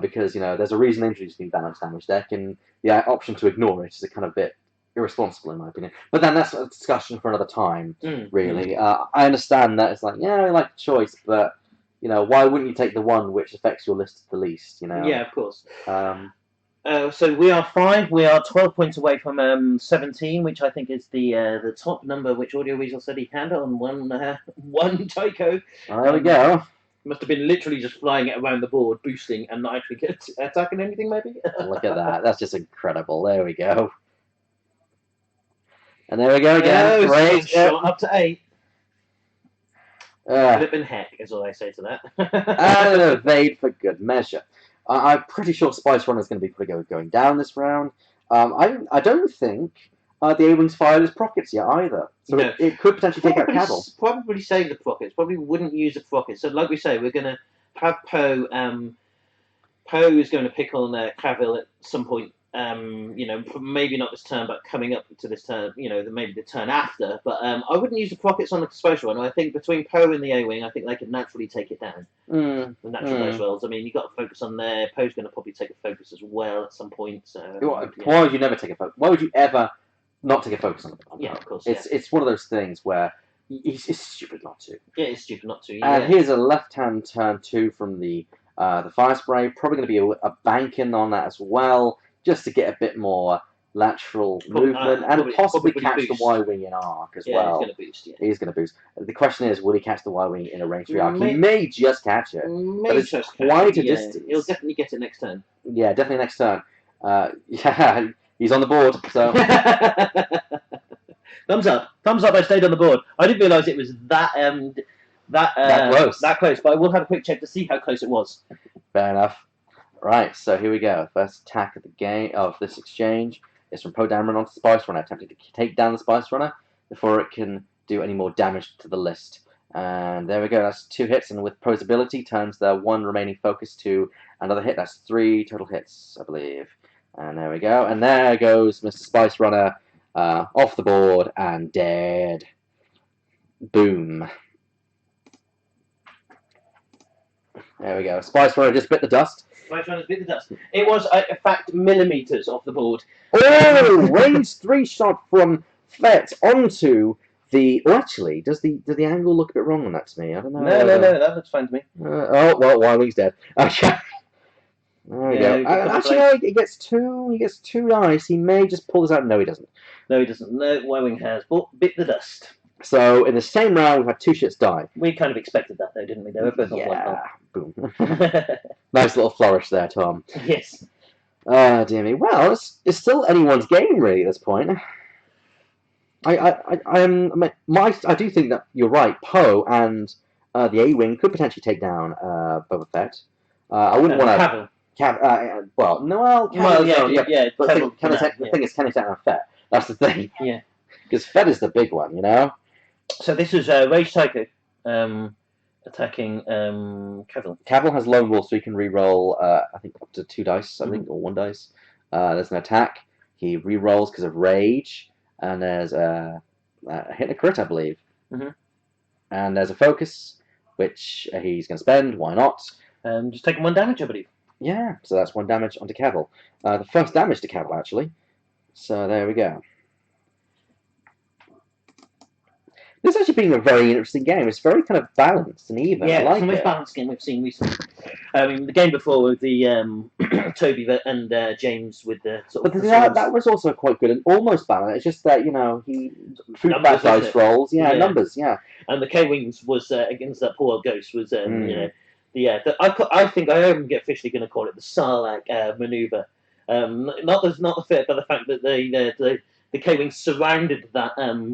because there's a reason they introduced the new damage deck, and the option to ignore it is a kind of bit irresponsible in my opinion. But then that's a discussion for another time, really. I understand that it's like, yeah, I like the choice, but why wouldn't you take the one which affects your list the least? Yeah, of course. So we are 5. We are 12 points away from 17, which I think is the top number which Audio Weasel said he had on one Tycho. There we go. Must have been literally just flying it around the board, boosting, and not actually attacking anything, maybe? Look at that. That's just incredible. There we go. And there we go again. Great. Shot up to 8. Flipping heck is all I say to that. And an evade for good measure. I'm pretty sure Spice Runner is going to be going down this round. I don't think the A-Wing's fired his prockets yet either. So No. it could potentially take out Cavill. Probably save the prockets. Probably wouldn't use the prockets. So like we say, we're going to have Poe. Poe is going to pick on Cavill at some point. Maybe not this turn, but coming up to this turn, maybe the turn after. But I wouldn't use the prockets on the Spice Runner. I think between Poe and the A-Wing, I think they can naturally take it down. The natural dice rolls. I mean, you've got to focus on there. Poe's going to probably take a focus as well at some point. So, Why would you never take a focus? Why would you ever not take a focus on Poe? Yeah, of course. It's one of those things where it's stupid not to. Yeah, it's stupid not to. And here's a left-hand turn 2 from the Fire Spray. Probably going to be a banking on that as well, just to get a bit more lateral movement and possibly catch boost. the Y-Wing in arc as well. He's going to boost. Yeah. He's going to boost. The question is, will he catch the Y-Wing in a range 3 arc? He May- may just catch it. But it's quite a distance. He'll definitely get it next turn. Yeah, definitely next turn. Yeah, he's on the board. So Thumbs up. I stayed on the board. I didn't realise it was that close. That close, but I will have a quick check to see how close it was. fair enough. Right, so here we go. First attack of the game of this exchange is from Poe Dameron onto Spice Runner, attempting to take down the Spice Runner before it can do any more damage to the list. And there we go. That's 2 hits, and with Poe's ability, turns the 1 remaining focus to another hit. That's 3 total hits, I believe. And there we go. And there goes Mr. Spice Runner off the board and dead. Boom. There we go. Spice Runner just bit the dust. Spice Runner's bit the dust. It was, in fact, millimetres off the board. Oh, range 3 shot from Fett onto the. Oh, actually, does the angle look a bit wrong on that to me? I don't know. No, that looks fine to me. Y-Wing's dead. Okay. There we Yeah, go. Actually, no, he gets 2. He gets 2 dice. He may just pull this out. No, he doesn't. No, he doesn't. No, Y-Wing has bit the dust. So in the same round, we've had 2 shits die. We kind of expected that, though, didn't we? They were both on Yeah. Boom. one. Nice little flourish there, Tom. Yes. Dear me. Well, it's still anyone's game really at this point. I do think that you're right. Poe and the A-Wing could potentially take down Boba Fett. I wouldn't want to. Cavill. Yeah. But Cavill, the thing is, can he take down Fett? That's the thing. Yeah. Because Fett is the big one, you know. So this is Rage Tycho attacking Cavill. Cavill has Lone Wolf, so he can re-roll, I think, up to 2 dice, I think, or 1 dice. There's an attack. He re-rolls because of Rage. And there's a hit and a crit, I believe. And there's a focus, which he's going to spend. Why not? Just taking 1 damage, I believe. Yeah, so that's 1 damage onto Cavill. The first damage to Cavill, actually. So there we go. This has actually been a very interesting game. It's very kind of balanced and even. Yeah, I it's like the most it. balanced game we've seen recently. I mean, the game before with the Toby and James with the sort But of that was also quite good and almost balanced. It's just that he threw Numbers, bad dice isn't it? rolls. Yeah, Yeah. numbers. Yeah. and the K-Wings was against that poor old ghost was Mm. I think I am officially going to call it the Sarlacc maneuver. Not the fit, but the fact that the K-Wings surrounded that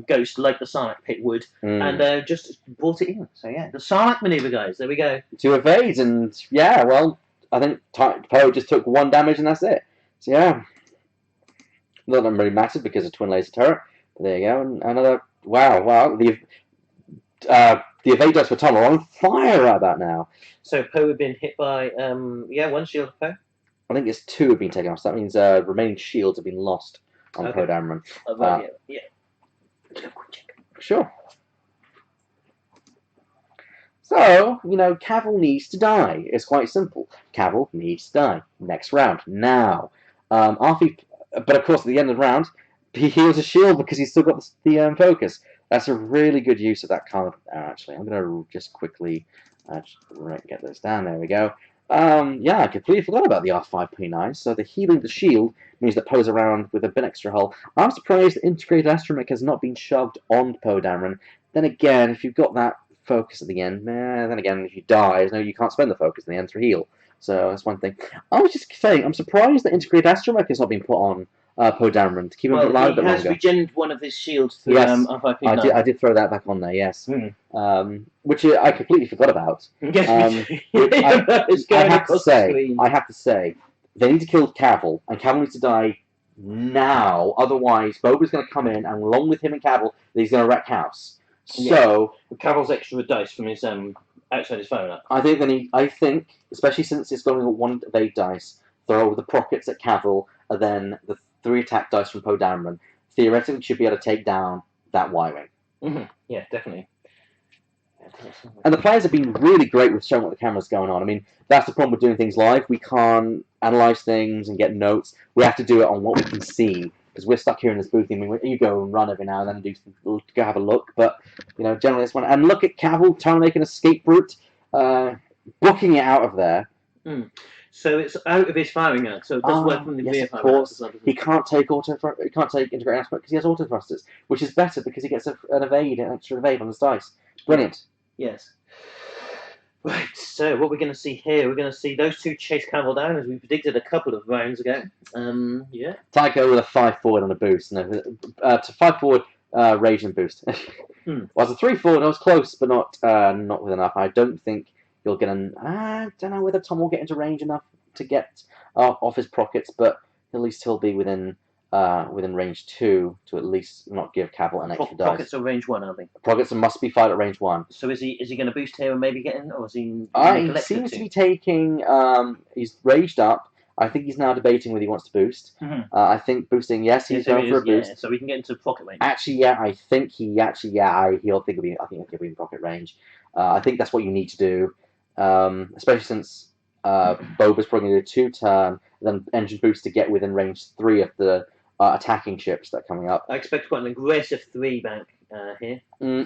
ghost like the Sarlacc pit would, Mm. and just brought it in. So yeah, the Sarlacc maneuver, guys. There we go. To evade, and yeah, well, I think Poe just took 1 damage and that's it. So yeah, not that really mattered because of twin laser turret. But there you go, and another wow. The evade dice for Tom are on fire right about now. So Poe had been hit by one shield of Poe. I think it's 2 have been taken off. So that means remaining shields have been lost on Okay. Poe Dameron. Yeah. Sure. So, Cavill needs to die. It's quite simple. Cavill needs to die. Next round. Now. But of course, at the end of the round, he heals his shield because he's still got the focus. That's a really good use of that card, actually. I'm going to just quickly get this down. There we go. I completely forgot about the R5P9. So the healing the shield means that Poe's around with a bit extra hull. I'm surprised that Integrated Astromech has not been shoved on Poe Dameron. Then again, if you've got that focus at the end, then again, if you die, you can't spend the focus in the end to heal. So that's one thing. I was just saying, I'm surprised that Integrated Astromech has not been put on Poe Dameron to keep him alive a bit he has longer. regened one of his shields through Yes, R5P9. I did throw that back on there, yes. Which I completely forgot about. Yes, I have to say, they need to kill Cavill, and Cavill needs to die now. Otherwise, Boba's going to come in, and along with him and Cavill, he's going to wreck house. So Cavill's extra dice from his outside his phone up. I think, especially since it's going with 1 evade dice, throw the prockets at Cavill, and then the 3 attack dice from Poe Dameron. Theoretically, should be able to take down that Y-wing. Mm-hmm. Yeah, definitely. And the players have been really great with showing what the camera's going on. I mean, that's the problem with doing things live. We can't analyze things and get notes. We have to do it on what we can see because we're stuck here in this booth. I mean, you go and run every now and then and go have a look. But generally this one. And look at Cavill trying to make an escape route, booking it out of there. Mm. So it's out of his firing arc. So it does work from the rear. Of course, he can't take integrated aspect because he has auto thrusters, which is better because he gets an extra evade on his dice. Brilliant. Yes. Right, so what we're going to see here, we're going to see those 2 chase Cavill down as we predicted a couple of rounds ago. Yeah. Tycho with a 5 forward on a boost. No, to 5 forward rage and boost. Well, it's a 3 forward. I was close, but not with enough. I don't think you'll get I don't know whether Tom will get into range enough to get off his prockets, but at least he'll be within range 2 to at least not give Cavill an extra dice. Prockets are range 1, aren't they? Prockets must be fired at range 1. So is he going to boost here and maybe get in, or is he? He seems to be taking. He's raged up. I think he's now debating whether he wants to boost. Mm-hmm. I think boosting. Yes, he's going for a boost. Yeah, so we can get into pocket range. Actually, yeah, I think he'll be in pocket range. I think that's what you need to do, especially since Boba's probably going to do 2-turn, then engine boost to get within range 3 of the attacking ships that are coming up. I expect quite an aggressive 3 bank here.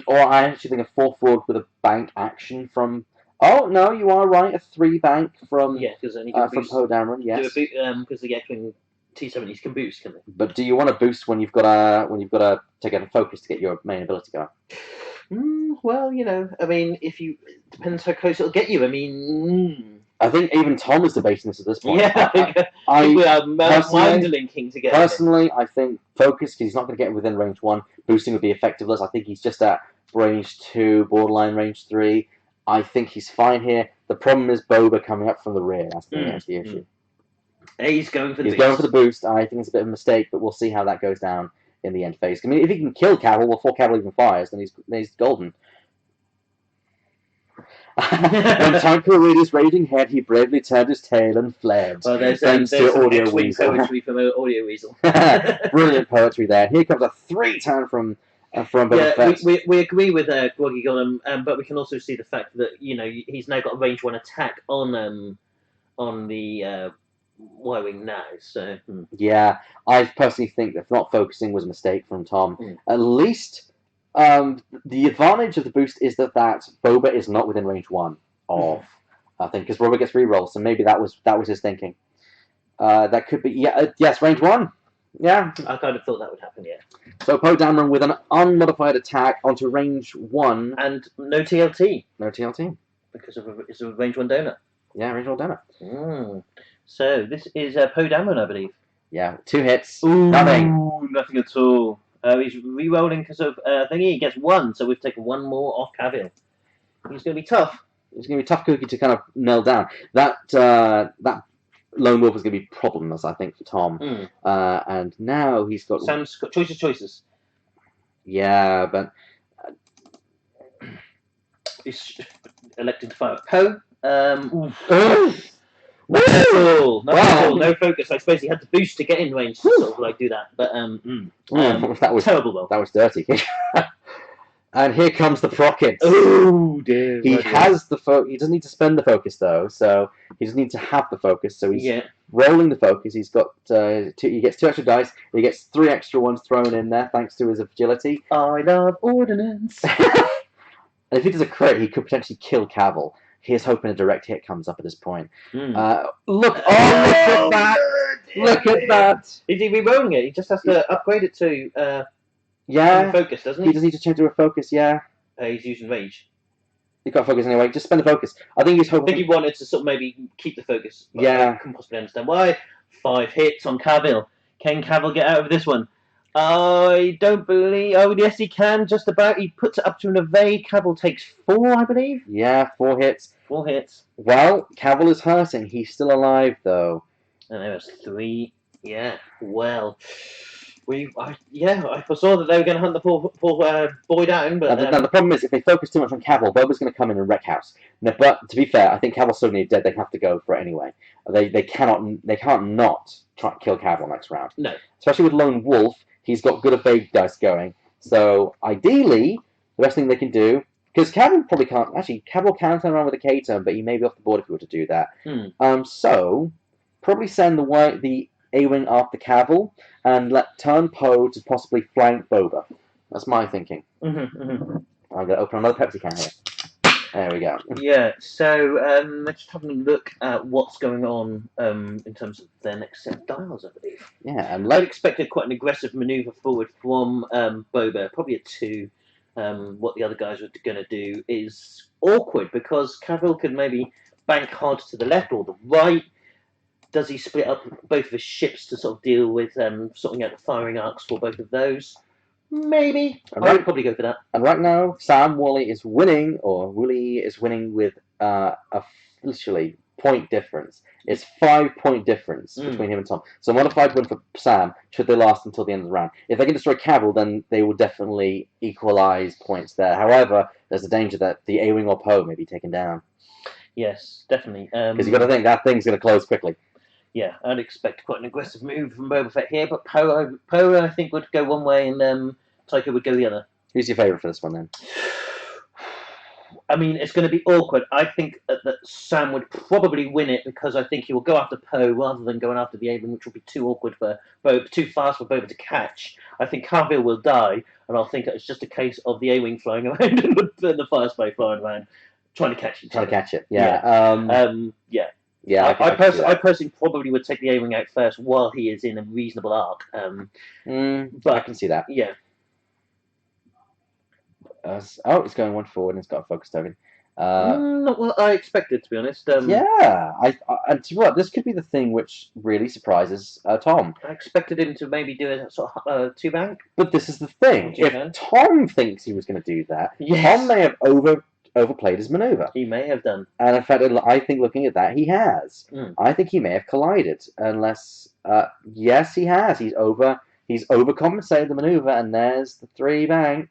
Or I actually think a 4 forward with a bank action from. Oh no, you are right. A 3 bank from because from Poe Dameron. Yes, because the X-wing T-70s can boost, can they? But do you want to boost when you've got to take a focus to get your main ability going? Well, I mean, depends how close it'll get you. I mean. I think even Tom is debating this at this point. Yeah, I think we are mind linking together. Personally, I think focus, because he's not going to get within range 1. Boosting would be effectiveless. I think he's just at range 2, borderline range 3. I think he's fine here. The problem is Boba coming up from the rear. That's the issue. He's going for the boost. Going for the boost. I think it's a bit of a mistake, but we'll see how that goes down in the end phase. I mean, if he can kill Cavill before Cavill even fires, then he's golden. When Tycho read his raging head, he bravely turned his tail and fled. Well, there's Audio Weasel. Poetry from Audio Weasel. Brilliant poetry there. Here comes a 3-turn from Boba Fett. We agree with Groggy Gollum, but we can also see the fact that he's now got a range 1 attack on the Y-wing now. So yeah, I personally think that not focusing was a mistake from Tom. At least The advantage of the boost is that Boba is not within range 1 of, I think, because Boba gets rerolls, so maybe that was his thinking. That could be, yes, range 1. Yeah. I kind of thought that would happen, yeah. So Poe Dameron with an unmodified attack onto range 1. And no TLT. No TLT. Because it's a range 1 donut. Yeah, range 1 donut. So this is Poe Dameron, I believe. Yeah, 2 hits. Ooh, Nothing. Nothing at all. He's re-rolling because of thingy. He gets 1, so we've taken 1 more off Cavill. He's going to be tough. It's going to be a tough cookie to kind of nail down. That Lone Wolf is going to be problems, I think, for Tom. And now he's got... Sam's got choices. Yeah, but... He's elected to fire at Poe. Nothing at all. No focus. I suppose he had to boost to get in range to sort of like do that. But that was terrible though. That was dirty. And here comes the Procket. Oh dear. He has the focus. He doesn't need to spend the focus though, so he just needs to have the focus. So he's rolling the focus. He's got he gets 2 extra dice. He gets 3 extra ones thrown in there thanks to his agility. I love ordnance. And if he does a crit, he could potentially kill Cavill. Here's hoping a direct hit comes up at this point. Look at that! Look at that! Is he re-rolling it? He just has to upgrade it to focus, doesn't he? He doesn't need to change to a focus, yeah. He's using rage. He's got focus anyway. Just spend the focus. I think he's hoping. I think he wanted to sort of maybe keep the focus. But yeah. I can possibly understand why. 5 hits on Cavill. Can Cavill get out of this one? I don't believe... Oh, yes, he can, just about. He puts it up to an evade. Cavill takes 4, I believe. Yeah, 4 hits. 4 hits. Well, Cavill is hurting. He's still alive, though. And there was 3. Yeah, well... I foresaw that they were going to hunt the poor boy down, but... Now, the problem is, if they focus too much on Cavill, Boba's going to come in and wreck house. Now, but, to be fair, I think Cavill's so near dead, they have to go for it anyway. They can't not try to kill Cavill next round. No. Especially with Lone Wolf, he's got good evade dice going. So, ideally, the best thing they can do... Because Cavill probably can't... Actually, Cavill can turn around with a K-turn, but he may be off the board if he were to do that. So, probably send the A-Wing after Cavill, and turn Poe to possibly flank Boba. That's my thinking. I'm going to open another Pepsi can here. There we go. Yeah, so let's just have a look at what's going on in terms of their next set of dials, I believe. Yeah, and I'd expected quite an aggressive manoeuvre forward from Boba, probably a 2. What the other guys were going to do is awkward, because Cavill could maybe bank hard to the left or the right. Does he split up both of his ships to sort of deal with sorting out the firing arcs for both of those? Maybe. I would probably go for that. And right now, Sam Woolley is winning with a literally point difference. It's 5-point difference between him and Tom. So a modified win for Sam should they last until the end of the round. If they can destroy Cavill, then they will definitely equalise points there. However, there's a danger that the A-Wing or Poe may be taken down. Yes, definitely. Because you've got to think that thing's going to close quickly. Yeah, I'd expect quite an aggressive move from Boba Fett here, but Poe I think would go one way and Tycho would go the other. Who's your favourite for this one then? I mean, it's going to be awkward. I think that Sam would probably win it because I think he will go after Poe rather than going after the A-Wing, which will be too awkward for Boba, too fast for Boba to catch. I think Cavill will die, and I'll think it's just a case of the A-Wing flying around and the Firespray flying around, trying to catch it. Trying to catch it, yeah. Yeah, I personally probably would take the A-Wing out first while he is in a reasonable arc. But I can see that. Yeah. It's going 1 forward and it's got a focus token. Not what I expected, to be honest. Yeah, and to what this could be the thing which really surprises Tom. I expected him to maybe do a sort of 2-bank. But this is the thing: if Tom thinks he was going to do that, yes. Tom may have overplayed his maneuver. He may have done. And in fact, I think looking at that, he has. I think he may have collided, unless yes, he has. He's overcompensated the maneuver, and there's the 3-bank.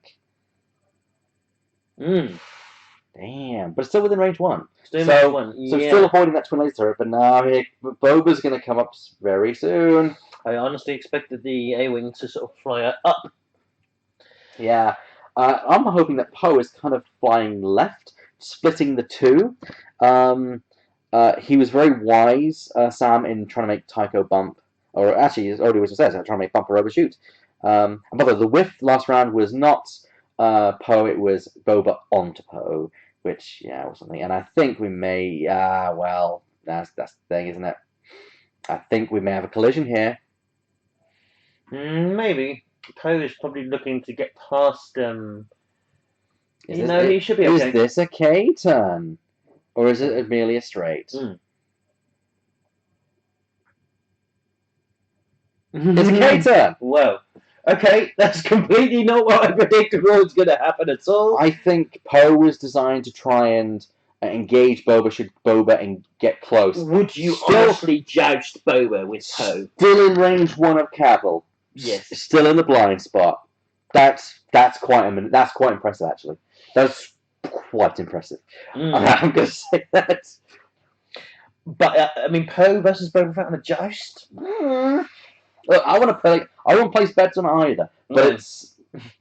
Damn, but it's still within range 1. So still avoiding that twin laser turret, but now Boba's going to come up very soon. I honestly expected the A-Wing to sort of fly up. Yeah, I'm hoping that Poe is kind of flying left, splitting the 2. He was very wise, Sam, in trying to make Tycho bump, or actually, it already was said, trying to make bumper overshoot. And by the way, the whiff last round was not Poe, it was Boba onto Poe, which was something. And I think we may, well, that's the thing, isn't it? I think we may have a collision here. Maybe Poe is probably looking to get past. Is he should be okay. Is this a K turn, or is it merely a straight? It's a K turn. Whoa. Okay, that's completely not what I predicted was going to happen at all. I think Poe was designed to try and engage Boba should Boba and get close. Would you Still- honestly joust Boba with Poe? Still in range 1 of Cavill. Yes. Still in the blind spot. That's quite impressive, actually. That's quite impressive. I'm going to say that. But I mean, Poe versus Boba Fett on a joust. Look, I won't place bets on either, but it's.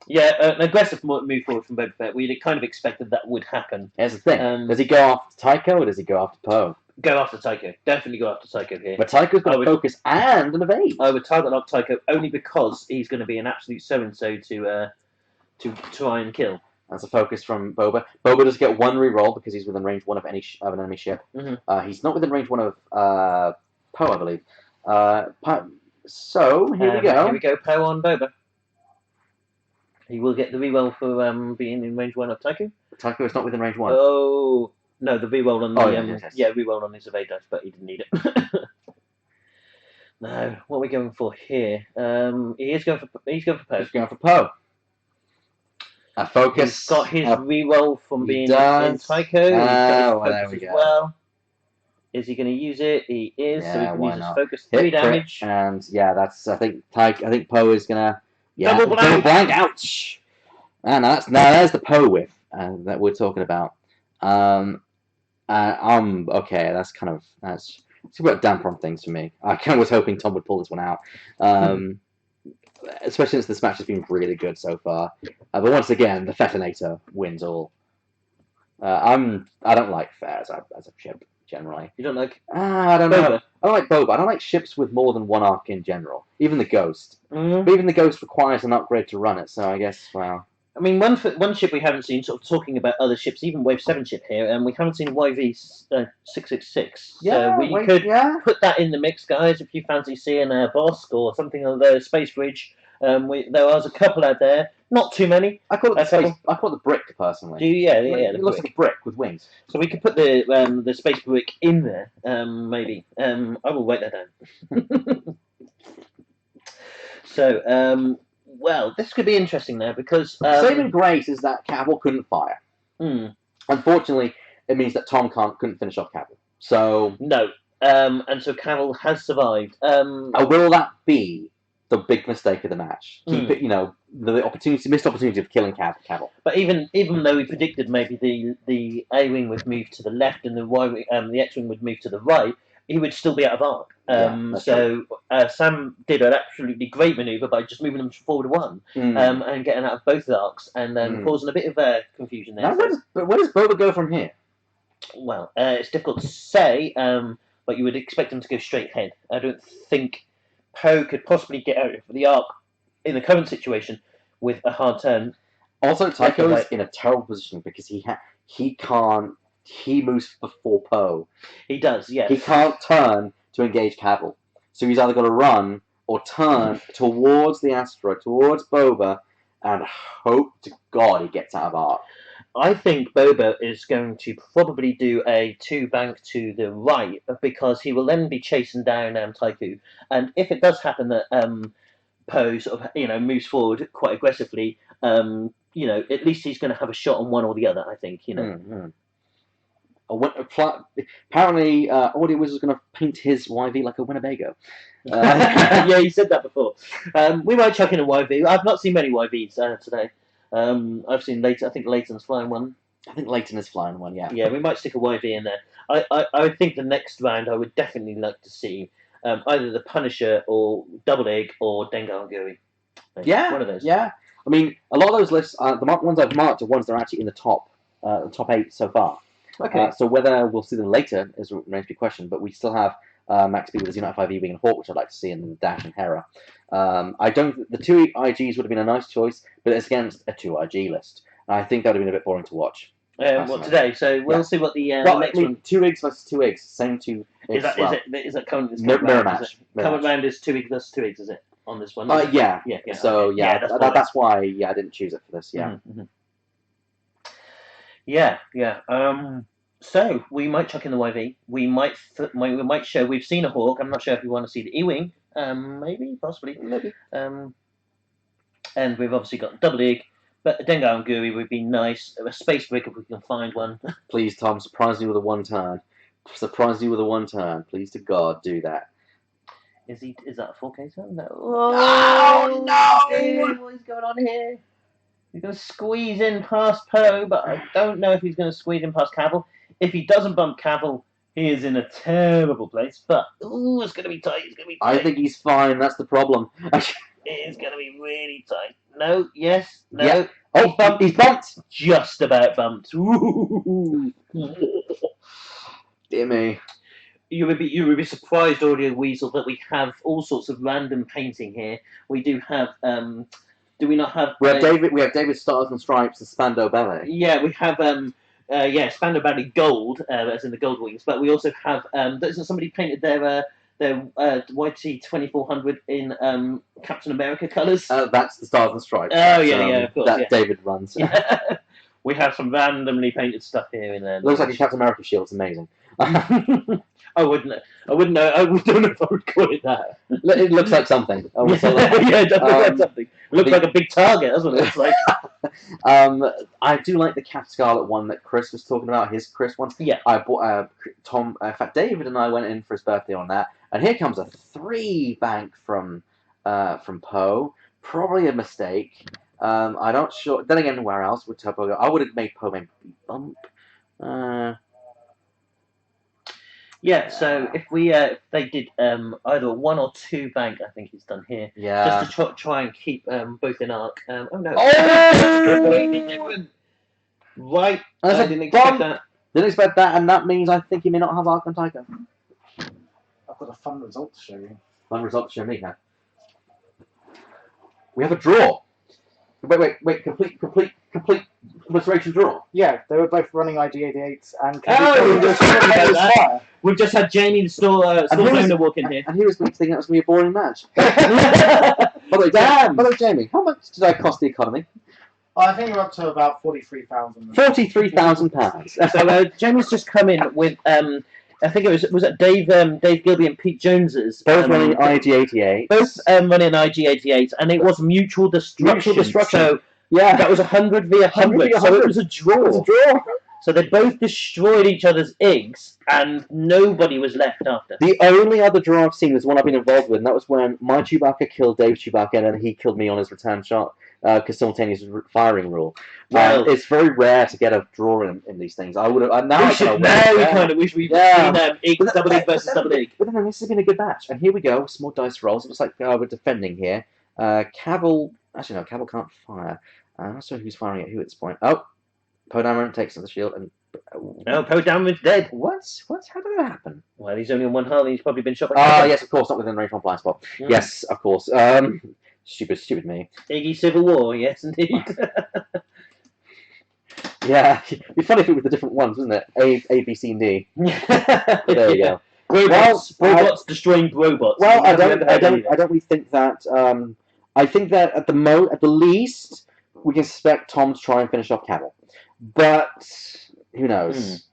Yeah, an aggressive move forward from Boba Fett. We'd kind of expected that would happen. Here's the thing: does he go after Tycho or does he go after Poe? Go after Tycho. Definitely go after Tycho here. But Tycho's going to focus and an evade. I would target lock Tycho only because he's going to be an absolute so-and-so to try and kill. That's a focus from Boba. Boba does get 1 reroll because he's within range 1 of an enemy ship. He's not within range 1 of Poe, I believe. So here we go. Here we go. Poe on Boba. He will get the reroll for being in range 1 of Tycho. Tycho is not within range 1. Oh no, the reroll on the yes. reroll on his evade dice, but he didn't need it. No, what are we going for here? He's going for Poe. He's going for Poe. A focus. He's got his reroll from being in Tycho. There we go. Well, is he going to use it? He is. Yeah, so he can why use not? his focus Hit 3 crit, damage. and that's I think Poe is gonna Double blank. Double blank. Ouch! And there's the Poe whiff that we're talking about. Okay. That's it's about damper on things for me. I kind of was hoping Tom would pull this one out. Especially since this match has been really good so far. But once again, the Fetinator wins all. I don't like Fett as a ship generally. You don't like? I don't know. I don't like Boba. I don't like ships with more than 1 arc in general. Even the Ghost. But even the Ghost requires an upgrade to run it. So I guess I mean, one ship we haven't seen, sort of talking about other ships, even Wave 7 ship here, and we haven't seen YV-666. Yeah, so we could put that in the mix, guys, if you fancy seeing a Bosk or something of the Space Bridge. There was a couple out there, not too many. I call it the brick, personally. It looks like a brick with wings. So we could put the Space Brick in there, maybe. I will write that down. So, well, this could be interesting now because saving grace is that Cavill couldn't fire. Unfortunately, it means that Tom couldn't finish off Cavill. So no, and so Cavill has survived. Will that be the big mistake of the match? Keep it, the missed opportunity of killing Cavill. But even though we predicted maybe the A wing would move to the left and the X wing would move to the right, he would still be out of arc. Sam did an absolutely great maneuver by just moving them forward 1 and getting out of both arcs and then causing a bit of confusion there. Now, where does Boba go from here? Well, it's difficult to say, but you would expect him to go straight ahead. I don't think Poe could possibly get out of the arc in the current situation with a hard turn. Also, Tycho is in a terrible position because he can't. He moves before Poe. He does, yes. He can't turn to engage Cavill. So he's either got to run or turn towards the asteroid, towards Boba, and hope to God he gets out of arc. I think Boba is going to probably do a 2-bank to the right because he will then be chasing down Tycho. And if it does happen that Poe sort of moves forward quite aggressively, at least he's going to have a shot on one or the other. I think Apparently, Audio Wizard's going to paint his YV like a Winnebago. Yeah, he said that before. We might chuck in a YV. I've not seen many YVs today. I've seen Leighton. I think Leighton's flying one. I think Leighton is flying one. Yeah. Yeah, we might stick a YV in there. I think the next round I would definitely like to see either the Punisher or Double Egg or Dengar Guri. Yeah, one of those. Yeah. I mean, a lot of those lists, the ones I've marked are ones that are actually in the top 8 so far. Okay. So whether we'll see them later remains to be questioned. But we still have Max B with his Unite 5e Wing and Hawk, which I'd like to see, in Dash and Hera. I don't. The 2 IGs would have been a nice choice, but it's against a 2 IG list. And I think that would have been a bit boring to watch. Well, today, so we'll see what the Well, next I mean, one 2 Igs versus 2 Igs, same 2 Igs. is. That well. is that current? Mirror match. Current round is 2 Igs versus 2 Igs, is it? On this one? Yeah. Yeah. So okay. yeah, that's that's why I didn't choose it for this. Yeah. Yeah. So we might chuck in the YV. We might show. We've seen a Hawk. I'm not sure if we want to see the E-wing. Maybe, possibly. Maybe. And we've obviously got Double Ig, but a Dengar and Guri would be nice. A Space Brick if we can find one. Please, Tom, surprise me with a 1 turn. Surprise me with a 1 turn. Please to God, do that. Is that a 4K turn? No. Oh, no! Dude, what is going on here? He's going to squeeze in past Poe, but I don't know if he's going to squeeze in past Cavill. If he doesn't bump Cavill, he is in a terrible place. But it's going to be tight. It's going to be tight. I think he's fine. That's the problem. It is going to be really tight. No. Yes. No. Yeah. Oh, he's bumped. Just about bumped. Ooh. Dear me. You would be surprised, Audio Weasel, that we have all sorts of random painting here. We do have. Do we not have? We have David. We have David Stars and Stripes and Spando Ballet. Yeah, we have. Spando Ballet Gold, as in the gold wings. But we also have. Doesn't somebody painted their YT 2400 in Captain America colours? That's the Stars and Stripes. Oh yeah, of course. That David runs. Yeah. We have some randomly painted stuff here in there. Looks like a Captain America shield. It's amazing. I wouldn't know. I don't know if I would call it that. It looks like something. I would say that. Yeah, it does look like something. It looks like a big target. That's what it looks like. I do like the Cap Scarlet one that Chris was talking about. His Chris one. Yeah. I bought Tom. In fact, David and I went in for his birthday on that, and here comes a 3 bank from Poe. Probably a mistake. I'm not sure. Then again, where else would Poe go? I would have made Poe maybe bump. Yeah, so if they did either a 1 or 2 bank, I think he's done here. Yeah. Just to try and keep both in arc. Oh no. Oh! Right. I I didn't expect that. Didn't expect that, and that means I think he may not have Arc on Tycho. I've got a fun result to show you. Fun result to show me now. We have a draw. Wait, complete obliteration draw. Yeah, they were both running IG-88s and. We've just had Jamie the store owner walk in here. And he was thinking that was going to be a boring match. By the way, Jamie, how much did I cost the economy? I think we're up to about 43,000. £43,000. So Jamie's just come in with I think it was it Dave Gilby and Pete Jones's Both running IG-88. Both running IG-88, and it was mutual destruction. So yeah, that was 100 v 100. So it was a draw. So they both destroyed each other's eggs, and nobody was left after. The only other draw I've seen is one I've been involved with, and that was when my Chewbacca killed Dave's Chewbacca, and then he killed me on his return shot, because simultaneous firing rule. Well, it's very rare to get a draw in these things. I would have now. We should have seen double egg versus double egg. But then this has been a good match, and here we go. Some more dice rolls. It looks like we're defending here. Cavill. Actually, no, Cavill can't fire. I'm not sure who's firing at who at this point. Oh. Poe Dameron takes the shield and... No, Poe Dameron's dead. What? How did that happen? Well, he's only on 1 heart and he's probably been shot by... Yes, of course, not within range from blind spot. Yeah. Yes, of course. Stupid me. Iggy Civil War, yes, indeed. Yeah, it'd be funny if it was the different ones, wouldn't it? A, B, C, and D. There you go. Robots destroying robots. Well, I don't really think that... I think that at the least... we can expect Tom to try and finish off Cavill. But who knows?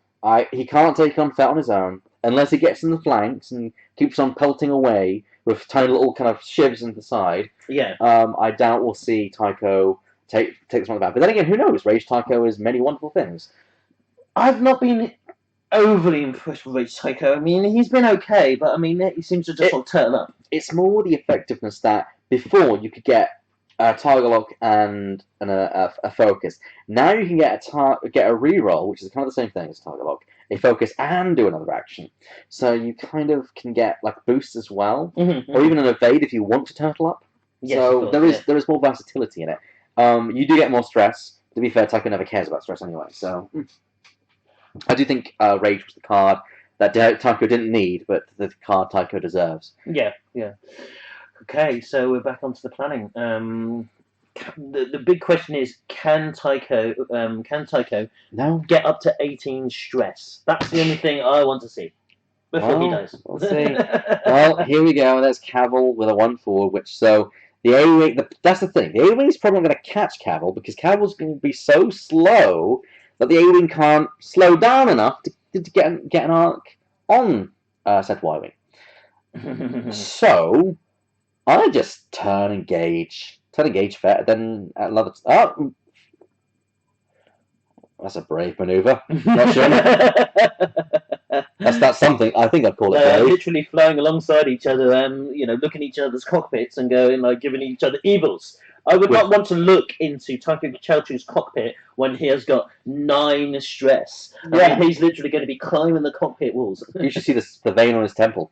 He can't take on Fett on his own unless he gets in the flanks and keeps on pelting away with tiny little kind of shivs into the side. Yeah. I doubt we'll see Tycho take this one back. But then again, who knows? Rage Tycho is many wonderful things. I've not been overly impressed with Rage Tycho. I mean, he's been okay, but I mean, he seems to just sort of turn up. It's more the effectiveness that before you could get a target lock and a focus. Now you can get a reroll, which is kind of the same thing as target lock, a focus, and do another action. So you kind of can get like boosts as well, or even an evade if you want to turtle up. Yes, so there is more versatility in it. You do get more stress. To be fair, Tycho never cares about stress anyway. So I do think Rage was the card that Taiko didn't need, but the card Taiko deserves. Yeah. Okay, so we're back onto the planning. The big question is, can Taiko No. get up to 18 stress? That's the only thing I want to see before he Well, dies. we'll see. Well, here we go. There's Cavill with a 1/4, which so the A-Wing. That's the thing. The A-Wing's probably not going to catch Cavill because Cavill's going to be so slow that the A-Wing can't slow down enough to get an arc on said Y-Wing. So I just turn engage fair, then at another. Oh, that's a brave maneuver. Not sure. That's something. I think I'd call it brave. Literally flying alongside each other and looking at each other's cockpits and going like giving each other evils. I would not want to look into Taiko Chaochu's cockpit when he has got 9 stress. I mean, he's literally going to be climbing the cockpit walls. You should see the vein on his temple.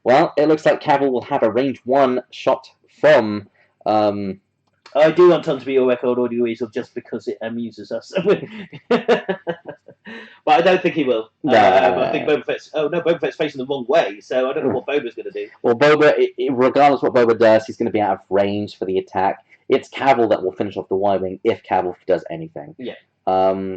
Well, it looks like Cavill will have a range 1 shot from. I do want Tom to be your record audio weasel just because it amuses us. But I don't think he will. I think Boba Fett's... Oh, no, Boba Fett's facing the wrong way, so I don't know what Boba's going to do. Well, Boba, regardless of what Boba does, he's going to be out of range for the attack. It's Cavill that will finish off the Y-Wing if Cavill does anything. Yeah.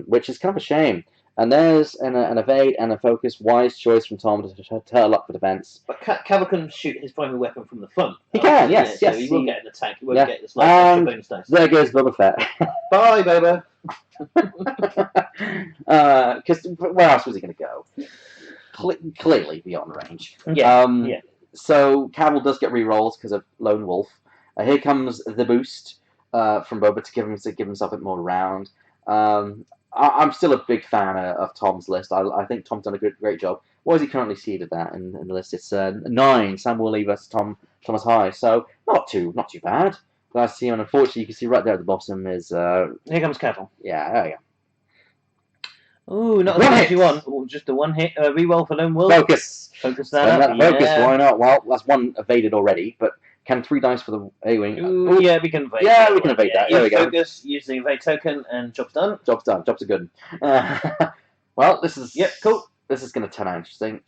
Which is kind of a shame. And there's an evade and a focus. Wise choice from Tom to turtle up for defense. But Cavill can shoot his primary weapon from the front. He can, yes. So he will get an attack. He won't get the slight bonus dice. There goes Boba Fett. Bye, Boba. Because where else was he going to go? Clearly beyond range. Yeah. So Cavill does get rerolls because of Lone Wolf. Here comes the boost from Boba to give himself a bit more round. I'm still a big fan of Tom's list. I think Tom's done a great job. What is he currently seeded at in the list? It's 9. Samuel Lee versus Thomas High. So not too bad. But I see, and unfortunately, you can see right there at the bottom is. Here comes Cavill. Yeah, there you go. Ooh, not as much as you want. Ooh, just a 1-hit reroll for Lone Wolf. Focus. Focus that up. Focus. Why not? Well, that's 1 evaded already, but. Can 3 dice for the A-Wing? Ooh, yeah, we can evade. Yeah, we can evade that. There we go. Focus, use the evade token, and job's done. Job's done. Job's a good one. Well, this is... Yep, cool. This is going to turn out interesting.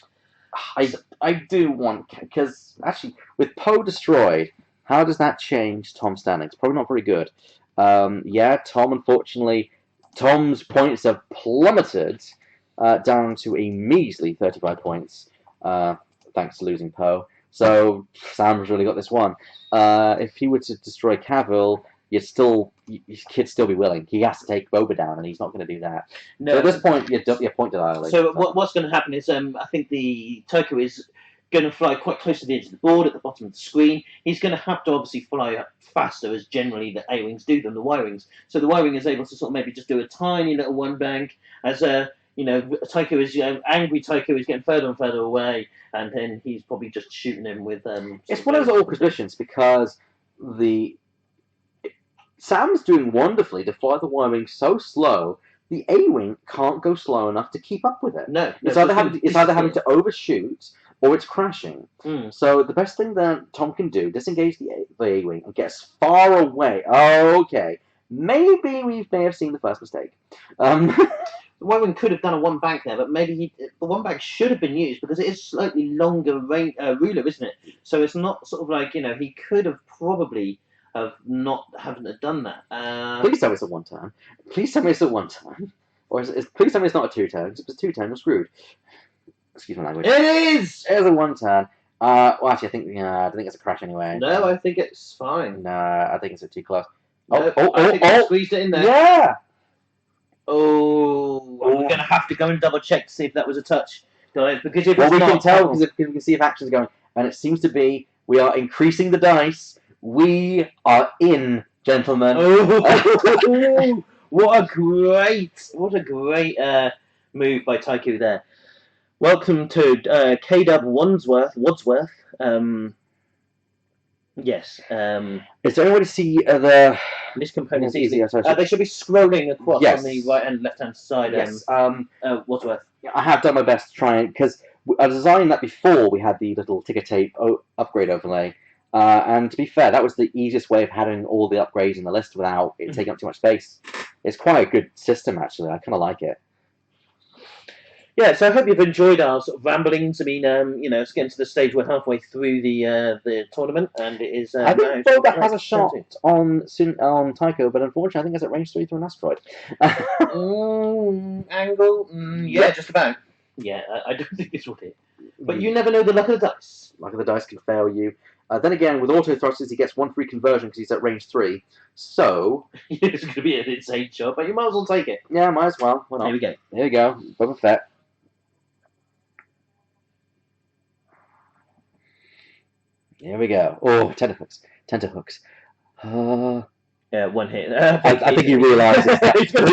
I do want... Because, actually, with Poe destroyed, how does that change Tom's standings? Probably not very good. Yeah, Tom, unfortunately... Tom's points have plummeted down to a measly 35 points, thanks to losing Poe. So Sam's really got this one. If he were to destroy Cavill, he'd still be willing. He has to take Boba down, and he's not going to do that. No. So at this point, your point denial. So what's going to happen is, I think the Taiko is going to fly quite close to the edge of the board at the bottom of the screen. He's going to have to obviously fly faster, as generally the A-Wings do than the Y-Wings. So the Y-Wing is able to sort of maybe just do a tiny little one bank as a... Taiko is angry. Taiko is getting further and further away, and then he's probably just shooting him with. It's one of those awkward positions because Sam's doing wonderfully to fly the Y-Wing so slow. The A-Wing can't go slow enough to keep up with it. No, it's either having to overshoot or it's crashing. So the best thing that Tom can do, disengage the A-Wing and get as far away. Okay, maybe we may have seen the first mistake. The Y-Wing could have done a 1 bank there, but maybe the 1 bank should have been used because it is slightly longer ruler, isn't it? So it's not sort of like he could have probably haven't done that. Please tell me it's a 1 turn. Please tell me it's a 1 turn, or please tell me it's not a 2 turn. If it's a 2 turn, we're screwed. Excuse my language. It is. It is a 1 turn. Well, actually, I don't think it's a crash anyway. No, I think it's fine. No, I think it's too close. I think I squeezed it in there. Yeah. We're going to have to go and double check to see if that was a touch, guys. Because if we can tell because we can see if action's going, and it seems to be we are increasing the dice. We are in, gentlemen. What a great move by Taiko there. Welcome to KW Wadsworth. Yes. Is there any way to see the... This component's easy. They should be scrolling across on the right and left hand side. Yes. Wadsworth. I have done my best to try and... Because I designed that before we had the little ticker tape upgrade overlay. And to be fair, that was the easiest way of having all the upgrades in the list without it taking up too much space. It's quite a good system, actually. I kind of like it. Yeah, so I hope you've enjoyed our sort of ramblings. I mean, it's getting to the stage we're halfway through the tournament, and it is. I now think Boba has a 17. shot on Tycho, but unfortunately, I think it's at range 3 through an asteroid. Angle, yeah, just about. Yeah, I don't think this will hit. But you never know the luck of the dice. Luck of the dice can fail you. Then again, with auto thrusters, he gets 1 free conversion because he's at range 3. So It's going to be an insane shot, but you might as well take it. yeah, might as well. Why not? Here we go. There we go, Boba Fett. Here we go. Oh, tenterhooks. Yeah, one hit. I think he realises that. He's gonna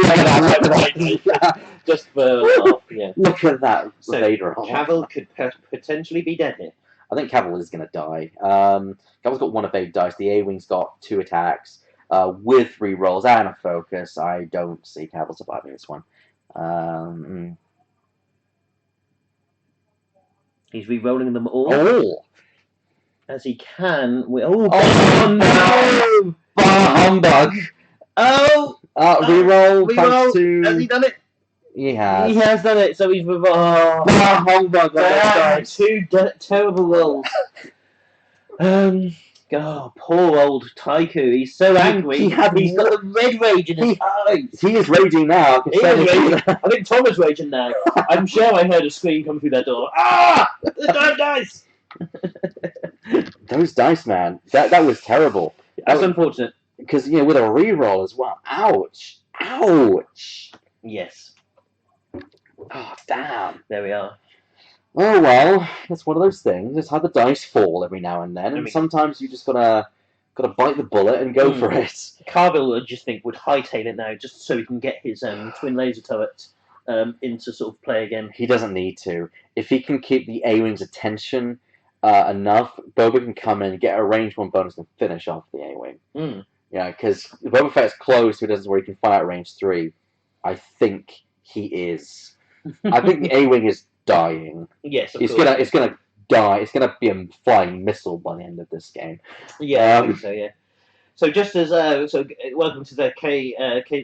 take that. Just for laugh, yeah. Look at that So, Vader. Cavill could potentially be dead here. I think Cavill is going to die. Cavill's got 1 evade dice. The A-Wing's got 2 attacks with 3 rolls and a focus. I don't see Cavill surviving this one. He's re-rolling them all Oh! as he can. Oh, no! Bah humbug! Oh! Reroll, Reroll. thanks to... Has he done it? He has. He has done it. So he's Bah humbug! Damn, 2 terrible rolls. Poor old Tycho. He's so angry. He's got the red rage in his eyes. He is raging now. He is raging. I think Tom is raging now. I'm sure I heard a scream come through that door. Ah! The damn dice! Those dice, man. That was terrible. That's unfortunate. Because, with a reroll as well. Ouch. Ouch. Yes. Oh, damn. There we are. Oh, well, it's one of those things. It's how the dice fall every now and then. And sometimes you just gotta bite the bullet and go for it. Carville, I just think, would hightail it now just so he can get his twin laser turret into sort of play again. He doesn't need to. If he can keep the A-Wing's attention enough, Boba can come in, get a range 1 bonus, and finish off the A-Wing. Yeah, because Boba Fett's close to where he can fire at range 3. I think he is. I think the A-Wing is dying. Yes, it's gonna die. It's gonna be a flying missile by the end of this game. Yeah, I think so. Yeah. So just as welcome to the K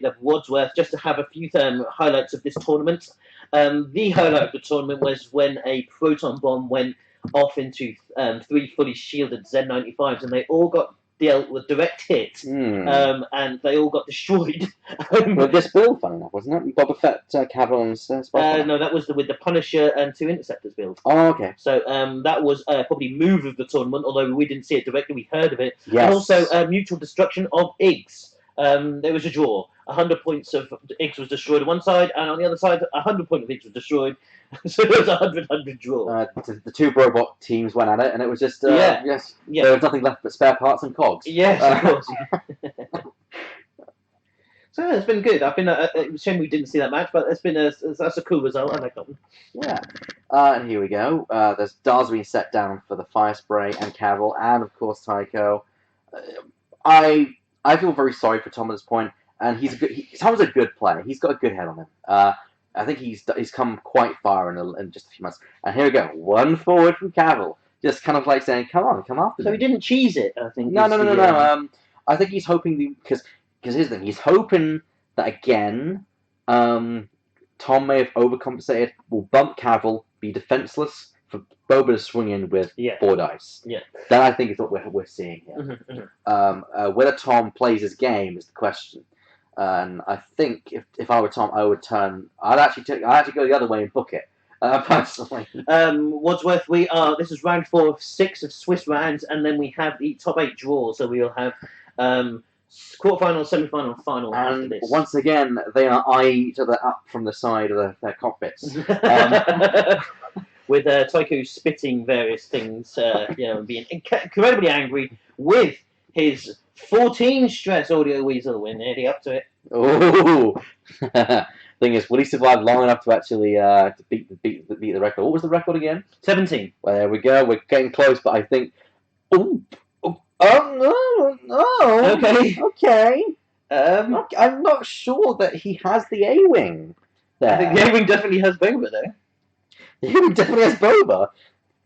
level Wadsworth. Just to have a few highlights of this tournament. The highlight of the tournament was when a proton bomb went off into 3 fully shielded Z95s, and they all got dealt with direct hit, and they all got destroyed. With this build, funny enough, wasn't it? Boba Fett, Cavill, and no, that was with the Punisher and 2 Interceptors build. Oh, okay. So that was probably move of the tournament, although we didn't see it directly, we heard of it. Yes. And also mutual destruction of Iggs. There was a draw. 100 points of Iggs was destroyed on one side, and on the other side, 100 points of Iggs was destroyed. So there was a 100 draw. The 2 robot teams went at it, and it was just yes. Yeah. There was nothing left but spare parts and cogs. Yes, of course. So yeah, it's been good. It was a shame we didn't see that match, but that's a cool result. I like that one. Yeah. And here we go. There's Dars being set down for the Fire Spray and Cavill, and of course Tycho. I feel very sorry for Tom at this point, and Tom's a good player. He's got a good head on him. I think he's come quite far in just a few months. And here we go, 1 forward from Cavill, just kind of like saying, "Come on, come after me." So he didn't cheese it, I think. No. I think he's hoping because here's the thing: he's hoping that again, Tom may have overcompensated. Will bump Cavill, be defenseless for Boba to swing in with 4 dice. Yeah. That I think is what we're seeing here. Whether Tom plays his game is the question. And I think if I were Tom, I would turn. I'd actually go the other way and book it. Personally. Wadsworth, this is round 4 of 6 of Swiss rounds, and then we have the top 8 draws. So we'll have quarterfinal, semi-final, and final after And this. once again, they are eyeing each other up from the side of their cockpits. With Tycho spitting various things, and being incredibly angry with his 14 stress audio weasel. We're nearly up to it. Oh, thing is, will he survive long enough to actually to beat the record? What was the record again? 17. Well, there we go. We're getting close, but I think. Oh no. Okay. I'm not sure that he has the A-Wing there. I think the A-Wing definitely has Boba there. The A-Wing definitely has Boba.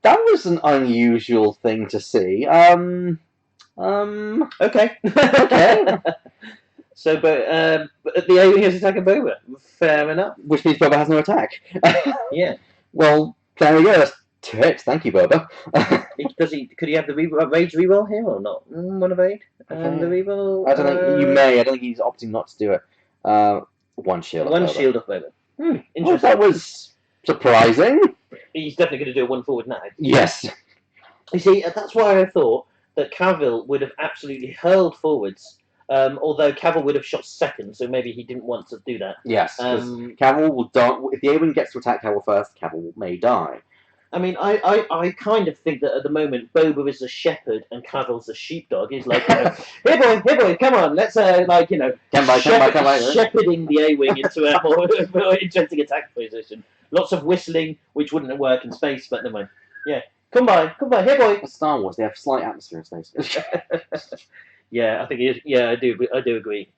That was an unusual thing to see. Okay. Okay. So, but the A-Wing is attacking Boba. Fair enough. Which means Boba has no attack. Yeah. Well, there we go. That's 2 hits. Thank you, Boba. Could he have the rage reroll here or not? One of aid. The reroll. I don't think you may. I don't think he's opting not to do it. 1 shield. One off Boba. shield off Boba. Well, Interesting. that was surprising. He's definitely going to do a 1 forward now. Yes. You see, that's why I thought that Cavill would have absolutely hurled forwards. Although Cavill would have shot second, so maybe he didn't want to do that. Yes. Cavill will die. If the A-Wing gets to attack Cavill first, Cavill may die. I mean, I kind of think that at the moment Boba is a shepherd and Cavill's a sheepdog. He's like, here boy, come on, let's Come by. shepherding the A-Wing into a more interesting attack position. Lots of whistling, which wouldn't work in space, but never mind. Yeah, come by, here boy. For Star Wars, they have slight atmosphere in space. Yeah, I think he is. Yeah, I do agree.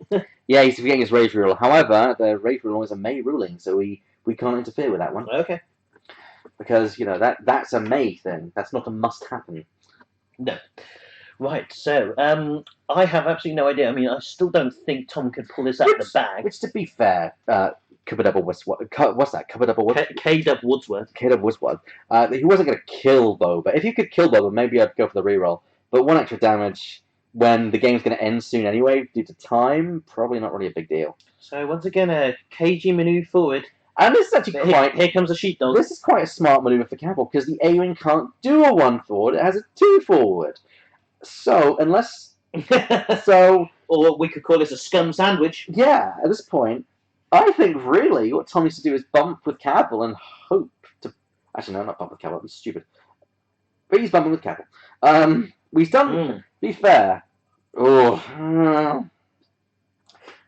Yeah, he's forgetting his rage rule. However, the rage rule is a May ruling, so we can't interfere with that one. Okay. Because, that's a May thing. That's not a must happen. No. Right, so, I have absolutely no idea. I mean, I still don't think Tom could pull this out of the bag. Which, to be fair, Cupboard what's that? Cupboard K-Dub Woodsworth. K-Dub Woodsworth. He wasn't going to kill Boba. If you could kill Boba, maybe I'd go for the reroll. But 1 extra damage when the game's going to end soon anyway, due to time, probably not really a big deal. So, once again, a KG maneuver forward. And this is actually Here comes a sheepdog. This is quite a smart maneuver for Cavill, because the A-Wing can't do a 1 forward, it has a 2 forward. So, unless... Or we could call this a scum sandwich. Yeah, at this point, I think really what Tom needs to do is bump with Cavill and hope to... Actually, no, not bump with Cavill, that's stupid. But he's bumping with Cavill. He's done... Be fair. There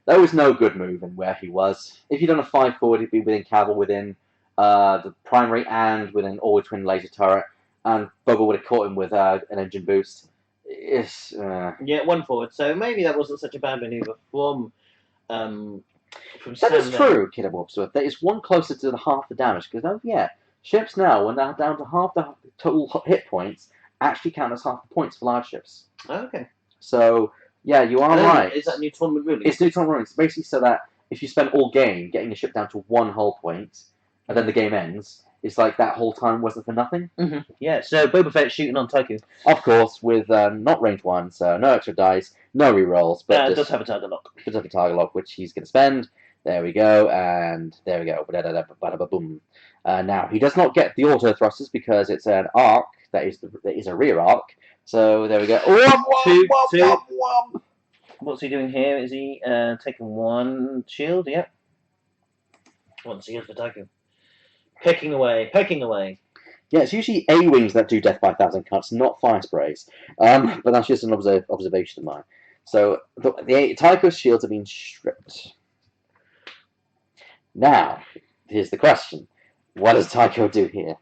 was no good move in where he was. If he'd done a 5 forward, he'd be within Cavill, within the primary, and within all twin laser turret, and Boba would have caught him with an engine boost. Yeah, 1 forward. So maybe that wasn't such a bad maneuver from Sam. That is true, Kid Wobsworth. That is 1 closer to the half the damage, because don't forget, ships now, when they're down to half the total hit points, actually count as half the points for large ships. Okay. So, yeah, you are right. Is that new tournament ruling? It's new tournament ruling. It's basically so that if you spend all game getting the ship down to 1 hull point, and then the game ends, it's like that whole time wasn't for nothing. Mm-hmm. Yeah, so Boba Fett shooting on Tycho. Of course, with not range 1, so no extra dice, no rerolls, but does have a target lock. Does have a target lock, which he's going to spend. There we go, and there we go. Boom. Now, he does not get the auto thrusters because it's an arc that is a rear arc. So there we go. Two. What's he doing here? Is he taking 1 shield? Yep. 1 shield for Tycho. Pecking away. Yeah, it's usually A-Wings that do death by 1,000 cuts, not fire sprays. But that's just an observation of mine. So the Tycho's shields have been stripped. Now, here's the question. What does Tycho do here?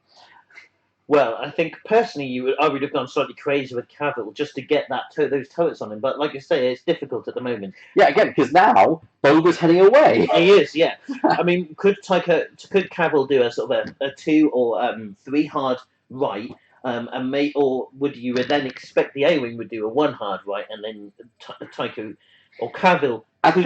Well, I think personally, I would have gone slightly crazy with Cavill just to get those turrets on him. But like you say, it's difficult at the moment. Yeah, again, because now Boba's heading away. He is, yeah. I mean, could Cavill do a sort of a 2 or 3 hard right, or would you then expect the A-Wing would do a 1 hard right, and then Tycho or Cavill At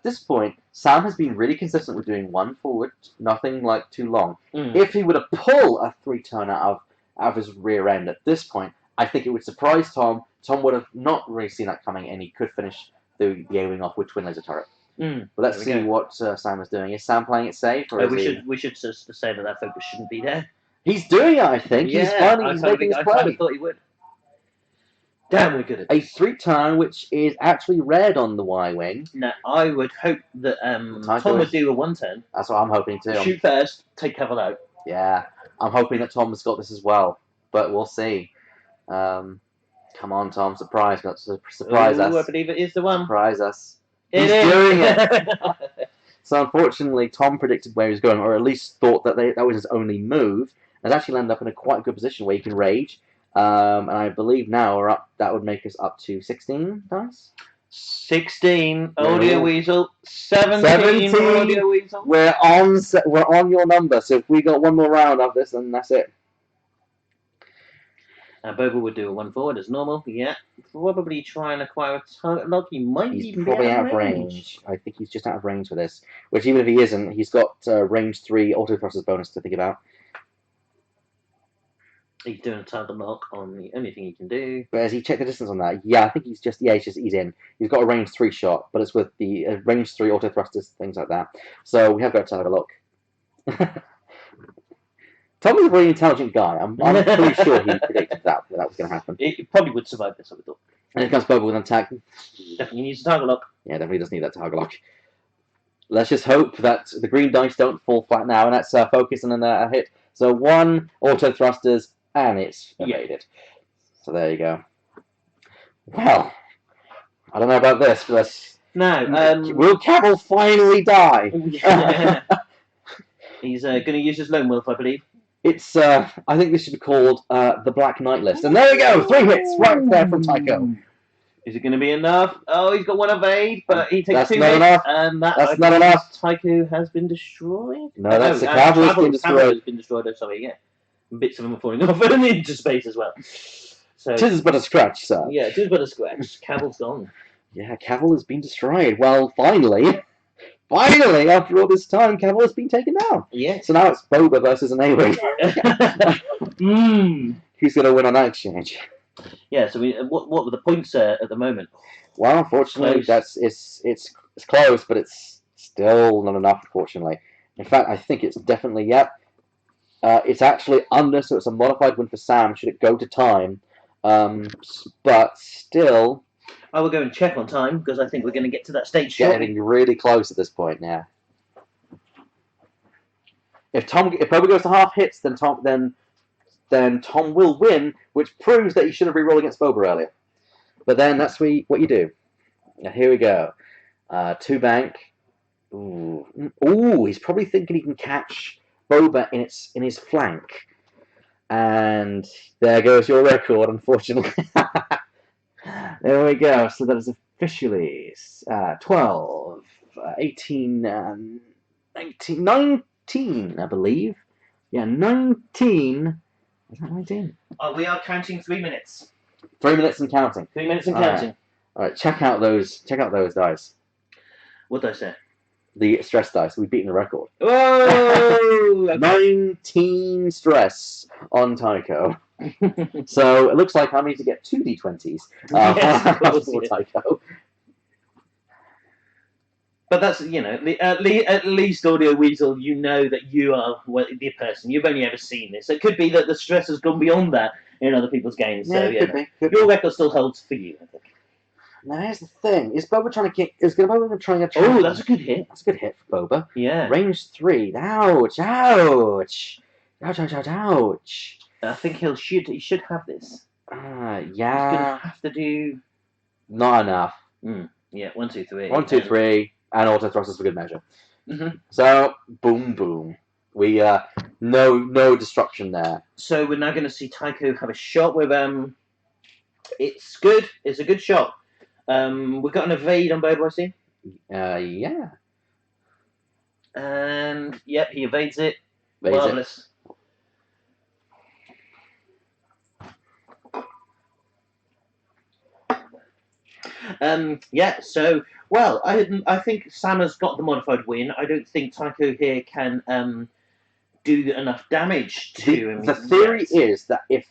this point, Sam has been really consistent with doing 1 forward, nothing like too long. If he were to pull a 3-turn out of his rear end at this point, I think it would surprise Tom. Tom would have not really seen that coming, and he could finish the A-Wing off with twin laser turret. But let's see what Sam is doing. Is Sam playing it safe? Or we should just say that focus shouldn't be there. He's doing it, I think. Yeah, he's finding, he's making his play. I thought he would. Damn, we're good at a 3-turn, which is actually red on the Y-Wing. Now, I would hope that Tom would do a 1-turn. That's what I'm hoping too. Shoot first, take Cavill out. Yeah, I'm hoping that Tom has got this as well, but we'll see. Come on, Tom, surprise us. I believe it is the one. Surprise us. He's doing it. So unfortunately, Tom predicted where he was going, or at least thought that that was his only move. Has actually landed up in a quite good position where he can rage. And I believe now we're up. That would make us up to 16 dice. 16 Audio Weasel. 17 Audio Weasel. We're on your number. So if we got one more round of this, then that's it. Boba would do a 1 forward as normal. Yeah, probably try and acquire a target lock. He might He's even probably be out of range. I think he's just out of range for this. Which, even if he isn't, he's got range 3 auto thrusters bonus to think about. He's doing a target lock on the only thing he can do. But has he checked the distance on that? Yeah, I think he's in. He's got a range 3 shot, but it's with the range 3 auto thrusters, things like that. So we have got to have a look. Tom is a really intelligent guy. I'm pretty sure he predicted that was going to happen. He probably would survive this, I would thought. And it comes Boba with an attack. Definitely needs a target lock. Yeah, definitely does need that target lock. Let's just hope that the green dice don't fall flat now, and that's focus and then a hit. So 1 auto thrusters, and it's evaded. So there you go. Well, I don't know about this, but will Cavill finally die? He's going to use his lone wolf, I believe. It's I think this should be called the Black Knight list. And there we go, 3 hits right there from Tycho. Is it going to be enough? Oh, he's got 1 evade, but he takes That's 2 not hits, enough. and That's not enough. Tycho has been destroyed. No, that's the cavalry's been destroyed. Cavalry's been destroyed. Oh, sorry, yeah. Bits of them are falling off into space as well. So, Tis but a scratch, sir. yeah, it is but a scratch. Cavill's gone. Yeah, Cavill has been destroyed. Well, finally, after all this time, Cavill has been taken down. Yeah. So now it's Boba versus an A-Wing. Mm. Who's going to win on that exchange? Yeah, so what were the points at the moment? Well, unfortunately, Close. it's close, but it's still not enough, unfortunately. In fact, I think it's definitely, it's actually under, so it's a modified win for Sam, should it go to time. But still... I will go and check on time, because I think we're going to get to that stage shortly. Getting really close at this point now. If Boba goes to half hits, then Tom will win, which proves that he should have re-rolled against Boba earlier. But then that's what you do. Now, here we go. 2 bank. Ooh, he's probably thinking he can catch Boba in his flank. And there goes your record, unfortunately. There we go. So that is officially 12, 18, 19, I believe. Yeah, 19. Is that 19? We are counting 3 minutes. 3 minutes and counting. 3 minutes and All counting. All right, check out those dice. What did I say? The stress dice. We've beaten the record. Oh! 19 stress on Tycho. So it looks like I need to get 2 d20s Yes, of course, for yeah. Tycho. But that's, at least Audio Weasel, you know that you are the person. You've only ever seen this. It could be that the stress has gone beyond that in other people's games. So, Could be. your record still holds for you, I think. Now here's the thing: is Boba trying to get? Is Boba trying to? Oh, that's a good hit. That's a good hit for Boba. Yeah. Range 3. Ouch! Ouch! Ouch! Ouch! Ouch! Ouch! I think he should have this. Yeah. He's gonna have to do. Not enough. Yeah, 1, 2, 3. 1, 2, 3, and auto thrusters for good measure. Mm-hmm. So boom, boom. We no destruction there. So we're now going to see Tycho have a shot with It's good. It's a good shot. We've got an evade on Boba, I see. Yeah. And yep, he evades it. Evades it. Marvelous. Yeah, so, well, I think Sam has got the modified win. I don't think Tycho here can do enough damage to him. The theory is that if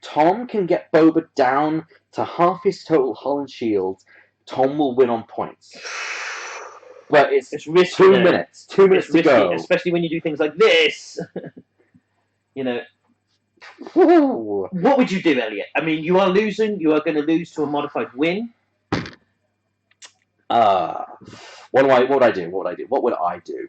Tom can get Boba down to half his total hull and shield, Tom will win on points. But it's risky. 2 minutes. 2 minutes to go. Especially when you do things like this. Woo. What would you do, Elliot? I mean, you are losing. You are going to lose to a modified win. What would I do? What would I do?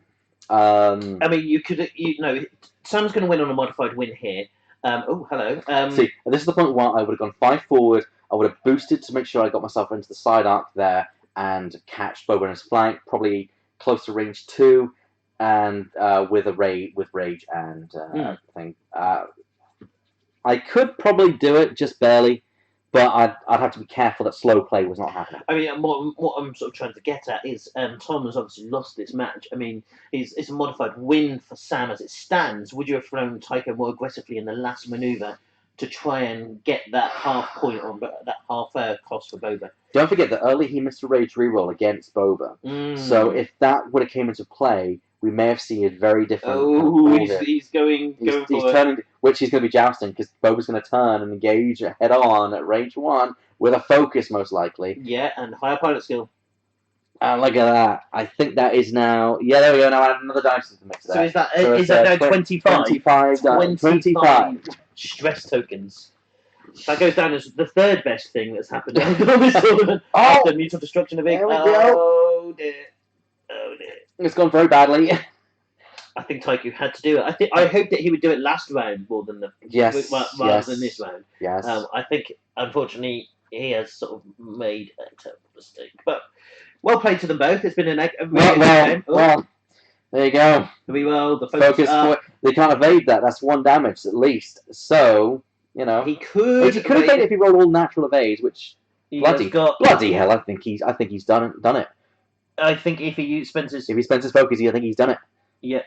I mean, Sam's going to win on a modified win here. Oh, hello. See, this is the point where I would have gone 5 forward. I would have boosted to make sure I got myself into the side arc there and catch Boba in his flank, probably close to range 2, and with rage and thing. I could probably do it, just barely, but I'd have to be careful that slow play was not happening. I mean, what I'm sort of trying to get at is Tom has obviously lost this match. I mean, it's a modified win for Sam as it stands. Would you have thrown Tycho more aggressively in the last manoeuvre to try and get that half point on that half cost for Boba. Don't forget that early he missed a rage reroll against Boba. So if that would have came into play, we may have seen a very different. He's going He's for turning, which he's going to be jousting because Boba's going to turn and engage head on at range 1 with a focus most likely. Yeah, and higher pilot skill. And look at that. I think that is now. Yeah, there we go. Now add another dice to the mix there. So is that now 25? 25 stress tokens. That goes down as the third best thing that's happened on this tournament after mutual destruction of There we go. Oh dear. Oh dear. It's gone very badly. I think Taiku had to do it. I hope that he would do it last round more than rather than this round. Yes. I think unfortunately he has sort of made a terrible mistake. But well played to them both. It's been a well, there you go. The Focus. They can't evade that. That's 1 damage at least. So he could. He could evade it if he rolled all natural evades, which bloody hell. I think he's done it. I think if he spends his focus, I think he's done it. Yeah.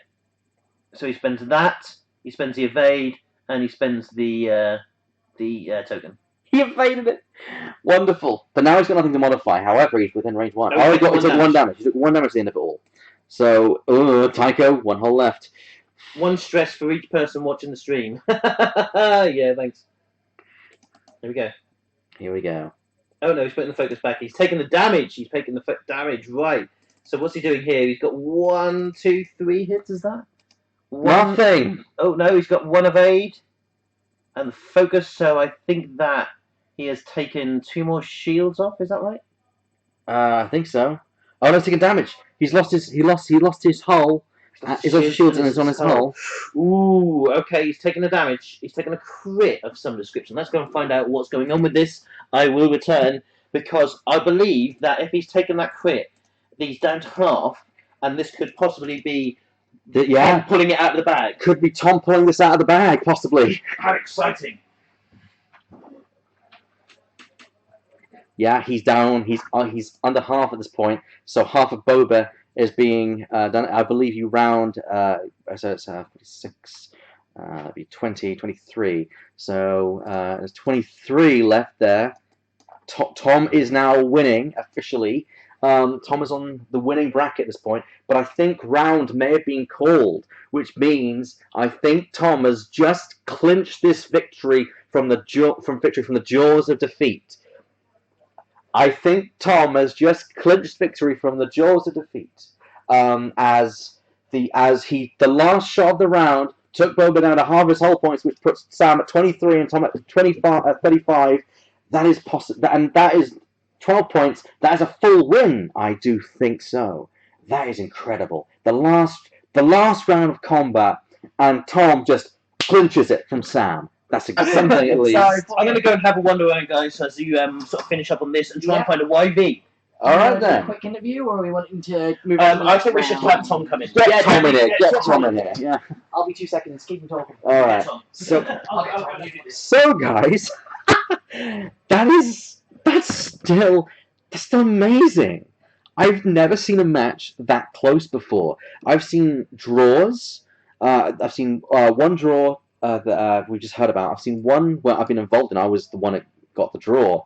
So he spends that. He spends the evade, and he spends the token. He evaded it. Wonderful. But now he's got nothing to modify. However, he's within range 1. No, he took 1 damage. He took 1 damage at the end of it all. So, Tycho, 1 hole left. 1 stress for each person watching the stream. Yeah, thanks. There we go. Here we go. Oh no, he's putting the focus back. He's taking the damage. He's taking the damage, right. So what's he doing here? He's got 1, 2, 3 hits, is that? Nothing. Oh no, he's got 1 evade and focus, so I think that he has taken 2 more shields off, is that right? I think so. Oh no, he's taking damage. He lost his hull. He's lost his shields and it's on his hull. Ooh, okay, he's taking the damage. He's taken a crit of some description. Let's go and find out what's going on with this. I will return, because I believe that if he's taken that crit, he's down to half, and this could possibly be Tom pulling it out of the bag. Could be Tom pulling this out of the bag, possibly. How exciting. Yeah, he's down. He's under half at this point. So half of Boba is being done. I believe you round. So it's 46. That'd be 20, 23. So there's 23 left there. Tom is now winning officially. Tom is on the winning bracket at this point, but I think round may have been called, which means I think Tom has just clinched this victory from the jaws of defeat. I think Tom has just clinched victory from the jaws of defeat, as the last shot of the round took Boba down to half his hull points, which puts Sam at 23 and Tom at 35. That is possible, and that is 12 points. That is a full win. I do think so. That is incredible. The last round of combat, and Tom just clinches it from Sam. That's something at least. Sorry, I'm going to go and have a wander around, guys, as you sort of finish up on this and try and find a YV. All right then. A quick interview, or are we wanting to move on? I think we should let Tom come in. Get Tom in here. Get Tom in here. Yeah. I'll be 2 seconds. Keep him talking. All right. So guys, that's still amazing. I've never seen a match that close before. I've seen draws. I've seen 1 draw that we just heard about. I've seen 1 where I've been involved in. I was the one that got the draw.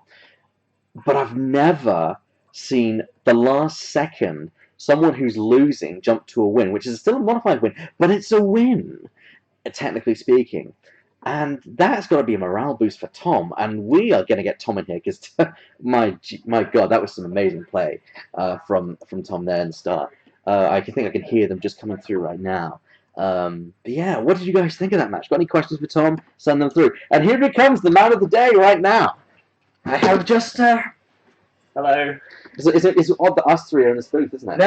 But I've never seen the last second someone who's losing jump to a win, which is still a modified win, but it's a win, technically speaking. And that's got to be a morale boost for Tom, and we are going to get Tom in here because my God, that was some amazing play from Tom there in the start. I think I can hear them just coming through right now. But yeah, what did you guys think of that match? Got any questions for Tom? Send them through. And here becomes the man of the day right now. I have just hello. It's odd that us 3 are in this booth, isn't it? No.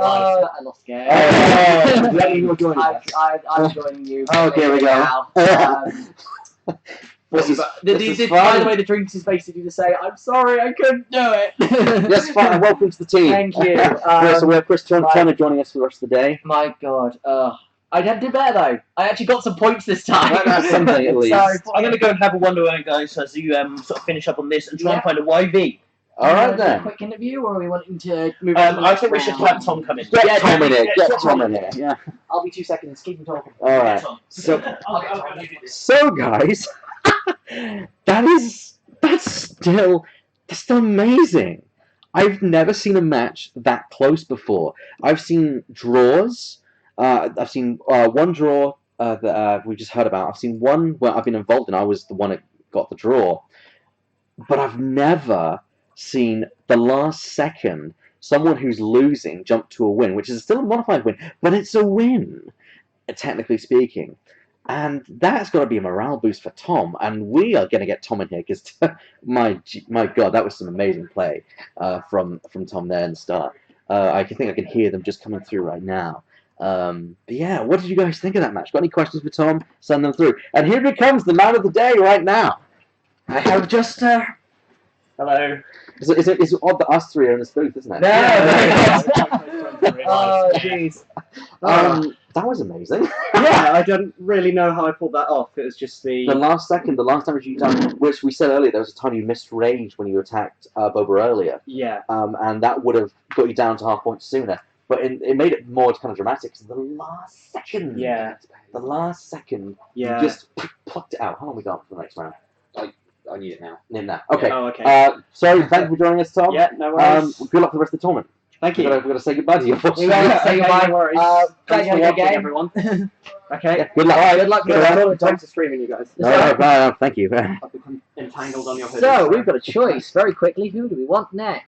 I lost the game. You're joining us. I'm joining you. Oh, here we go. This is by the way, the drinks is basically to say, I'm sorry, I couldn't do it. Yes, fine. Welcome to the team. Thank you. So we have Chris Turner joining us for the rest of the day. My God. I did better though. I actually got some points this time. That's something at least. Sorry, I'm going to go and have a wander around, guys, as you sort of finish up on this and try and find a YV. All right A then. quick interview, or are we wanting to move on? to the I next think we should round? have Tom come in. Get Tom in here. Get Get Tom in here. Yeah. I'll be 2 seconds. Keep him talking. All right. So, I'll get Tom. You do this. so guys, that's still amazing. I've never seen a match that close before. I've seen draws. I've seen one draw that we just heard about. I've seen one where I've been involved in. I was the one that got the draw. But I've never seen the last second someone who's losing jump to a win, which is still a modified win, but it's a win, technically speaking. And that's got to be a morale boost for Tom. And we are going to get Tom in here because, my God, that was some amazing play from Tom there in the start. I think I can hear them just coming through right now. But yeah, what did you guys think of that match? Got any questions for Tom? Send them through. And here becomes the man of the day right now. I have just. Hello. It's odd that us three are in this booth, isn't it? Oh, jeez. That was amazing. Yeah, I don't really know how I pulled that off. It was just The last damage you done, which we said earlier, there was a time you missed range when you attacked Boba earlier, Yeah. and that would have got you down to half points sooner. But it made it more kind of dramatic. 'Cause the last second, Yeah. the last second, Yeah. you just plucked it out. How long we got for the next round? I need it now. In now. Okay. Oh, okay. So thank you for joining us, Tom. Yeah, no worries. Good luck for the rest of the tournament. Thank We're you. gonna say goodbye to you. We won't say goodbye. No worries. Glad Thanks you for had a good watching, game. everyone. Yeah, Okay. good luck. Good luck. Good luck. Thanks for streaming, you guys. No, thank you. I've become entangled on your hoodie. So we've got a choice very quickly. Who do we want next?